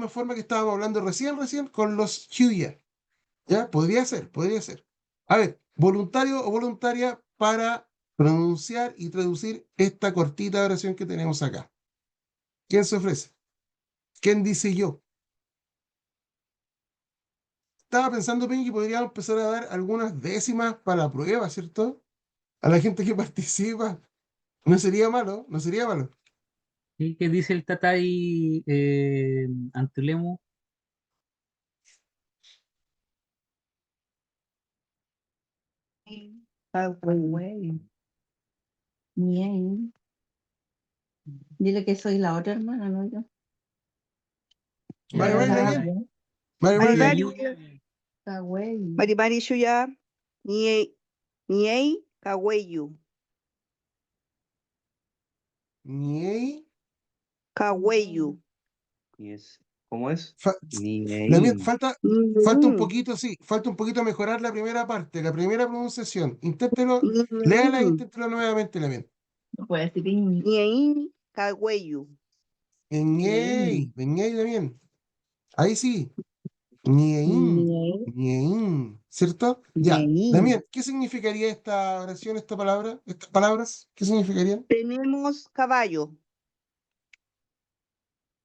forma que estábamos hablando recién con los Hyuya. ¿Ya? Podría ser. A ver, voluntario o voluntaria para pronunciar y traducir esta cortita oración que tenemos acá. ¿Quién se ofrece? ¿Quién dice yo? Estaba pensando, Peña, que podríamos empezar a dar algunas décimas para la prueba, ¿cierto? A la gente que participa. No sería malo, no sería malo. ¿Sí? ¿Qué dice el Tatay Antulemu? Bien. Dile que soy la otra hermana, ¿no? Yo. Vale, vale, Ah, bien. bien. Vale, vale, La bien. lluvia. Está güey. Maribari Shuya, Niei Kaweyu. Niei. Kaweyu. ¿Cómo es? Fa- Ni Damián, ahí. falta un poquito, sí, falta un poquito mejorar la primera parte, la primera pronunciación. Inténtelo, léala e inténtelo nuevamente, Damián. No puede decir ni. Niei Kaweyu. Ñey, ñey, Damián. Ahí sí. Ñein, Ni. ñein, ¿cierto? Ya, Ni. Damián, ¿qué significaría esta oración, esta palabra, estas palabras? ¿Qué significarían? Tenemos caballo.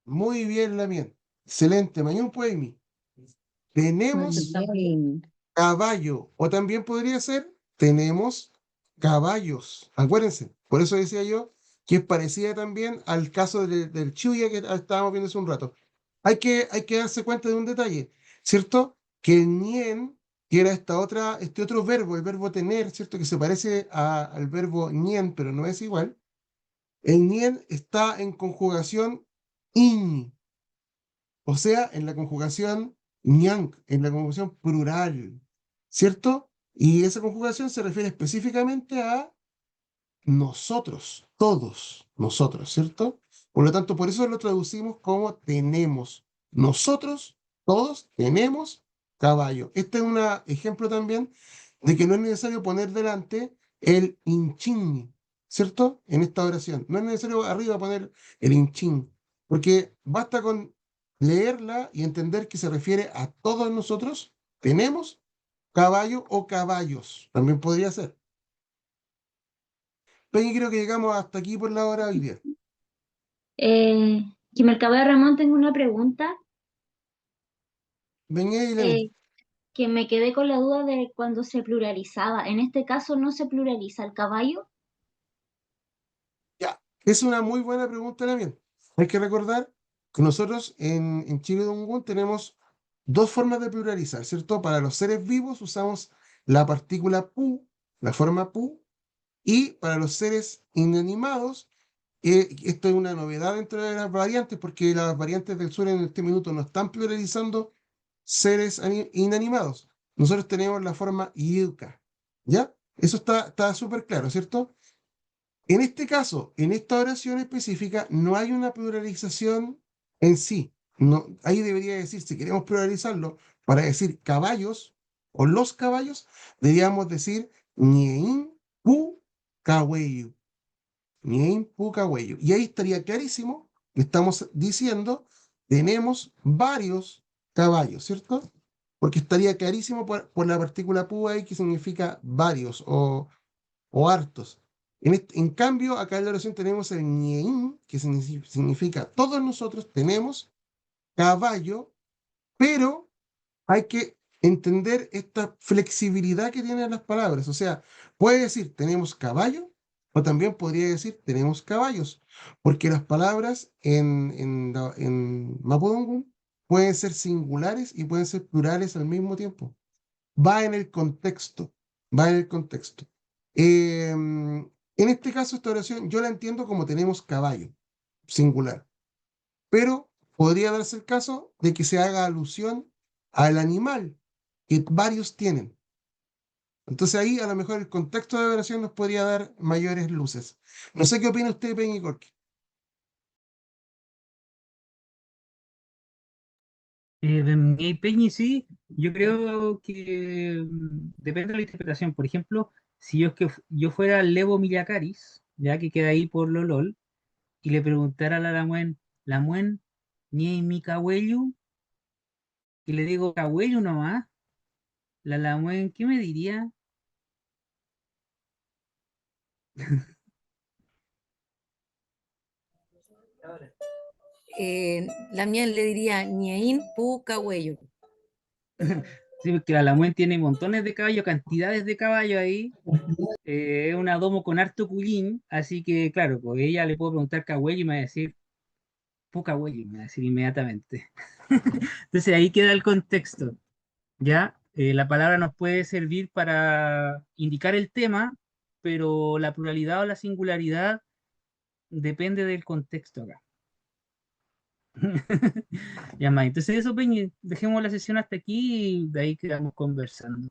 Muy bien, Damián. Excelente, Mañón Poemi. Tenemos Ni. caballo, o también podría ser, tenemos caballos. Acuérdense, por eso decía yo que es parecida también al caso del Chuya que estábamos viendo hace un rato. Hay que darse cuenta de un detalle, ¿cierto? Que el Nien que era este otro verbo, el verbo tener, ¿cierto? Que se parece al verbo ñen, pero no es igual. El ñen está en conjugación in, o sea, en la conjugación ñang, en la conjugación plural, ¿cierto? Y esa conjugación se refiere específicamente a nosotros, todos nosotros, ¿cierto? Por lo tanto, por eso lo traducimos como tenemos. Nosotros, todos, tenemos caballo. Este es un ejemplo también de que no es necesario poner delante el inchin, ¿cierto? En esta oración. No es necesario arriba poner el inchin, porque basta con leerla y entender que se refiere a todos nosotros. Tenemos caballo o caballos, también podría ser. Peña, creo que llegamos hasta aquí por la hora hoy día. Quimercaba Ramón, tengo una pregunta Venga y le eh, que me quedé con la duda de cuando se pluralizaba. En este caso no se pluraliza el caballo. Ya, es una muy buena pregunta también. Hay que recordar que nosotros en Chile Dongun tenemos dos formas de pluralizar, ¿cierto? Para los seres vivos usamos la partícula pu, la forma pu, y para los seres inanimados, esto es una novedad dentro de las variantes, porque las variantes del sur en este minuto no están pluralizando seres inanimados. Nosotros tenemos la forma yuca, ¿ya? Eso está súper claro, ¿cierto? En este caso, en esta oración específica, no hay una pluralización en sí. No, ahí debería decir, si queremos pluralizarlo, para decir caballos o los caballos, deberíamos decir ñein pu cahueyu. Ñein pu cahueyu. Y ahí estaría clarísimo que estamos diciendo, tenemos varios caballos, ¿cierto? Porque estaría clarísimo por la partícula pu ahí que significa varios o hartos. En cambio, acá en la oración tenemos el ñein, que significa todos nosotros tenemos caballo, pero hay que entender esta flexibilidad que tienen las palabras. O sea, puede decir tenemos caballo, o también podría decir tenemos caballos, porque las palabras en Mapudungun pueden ser singulares y pueden ser plurales al mismo tiempo. Va en el contexto, va en el contexto. En este caso, esta oración yo la entiendo como tenemos caballo, singular, pero podría darse el caso de que se haga alusión al animal que varios tienen. Entonces ahí a lo mejor el contexto de la oración nos podría dar mayores luces. No sé qué opina usted, Peña y Corky. Peñi, sí, yo creo que depende de la interpretación. Por ejemplo, si yo fuera Levo Millacaris, ya que queda ahí por Lolol, y le preguntara a la Muen, ¿ni mi cahuello? Y le digo, cahuello nomás, la Muen, ¿qué me diría? La mía le diría ñeín pu cahuello. Sí, porque la Muen tiene montones de caballos, cantidades de caballos ahí. Es una domo con harto cullín, así que claro, pues ella le puedo preguntar cahuello y me va a decir, pu cahuello, me va a decir inmediatamente. Entonces ahí queda el contexto. ¿Ya? La palabra nos puede servir para indicar el tema, pero la pluralidad o la singularidad depende del contexto acá. Ya más, entonces eso, Peña, dejemos la sesión hasta aquí y de ahí quedamos conversando.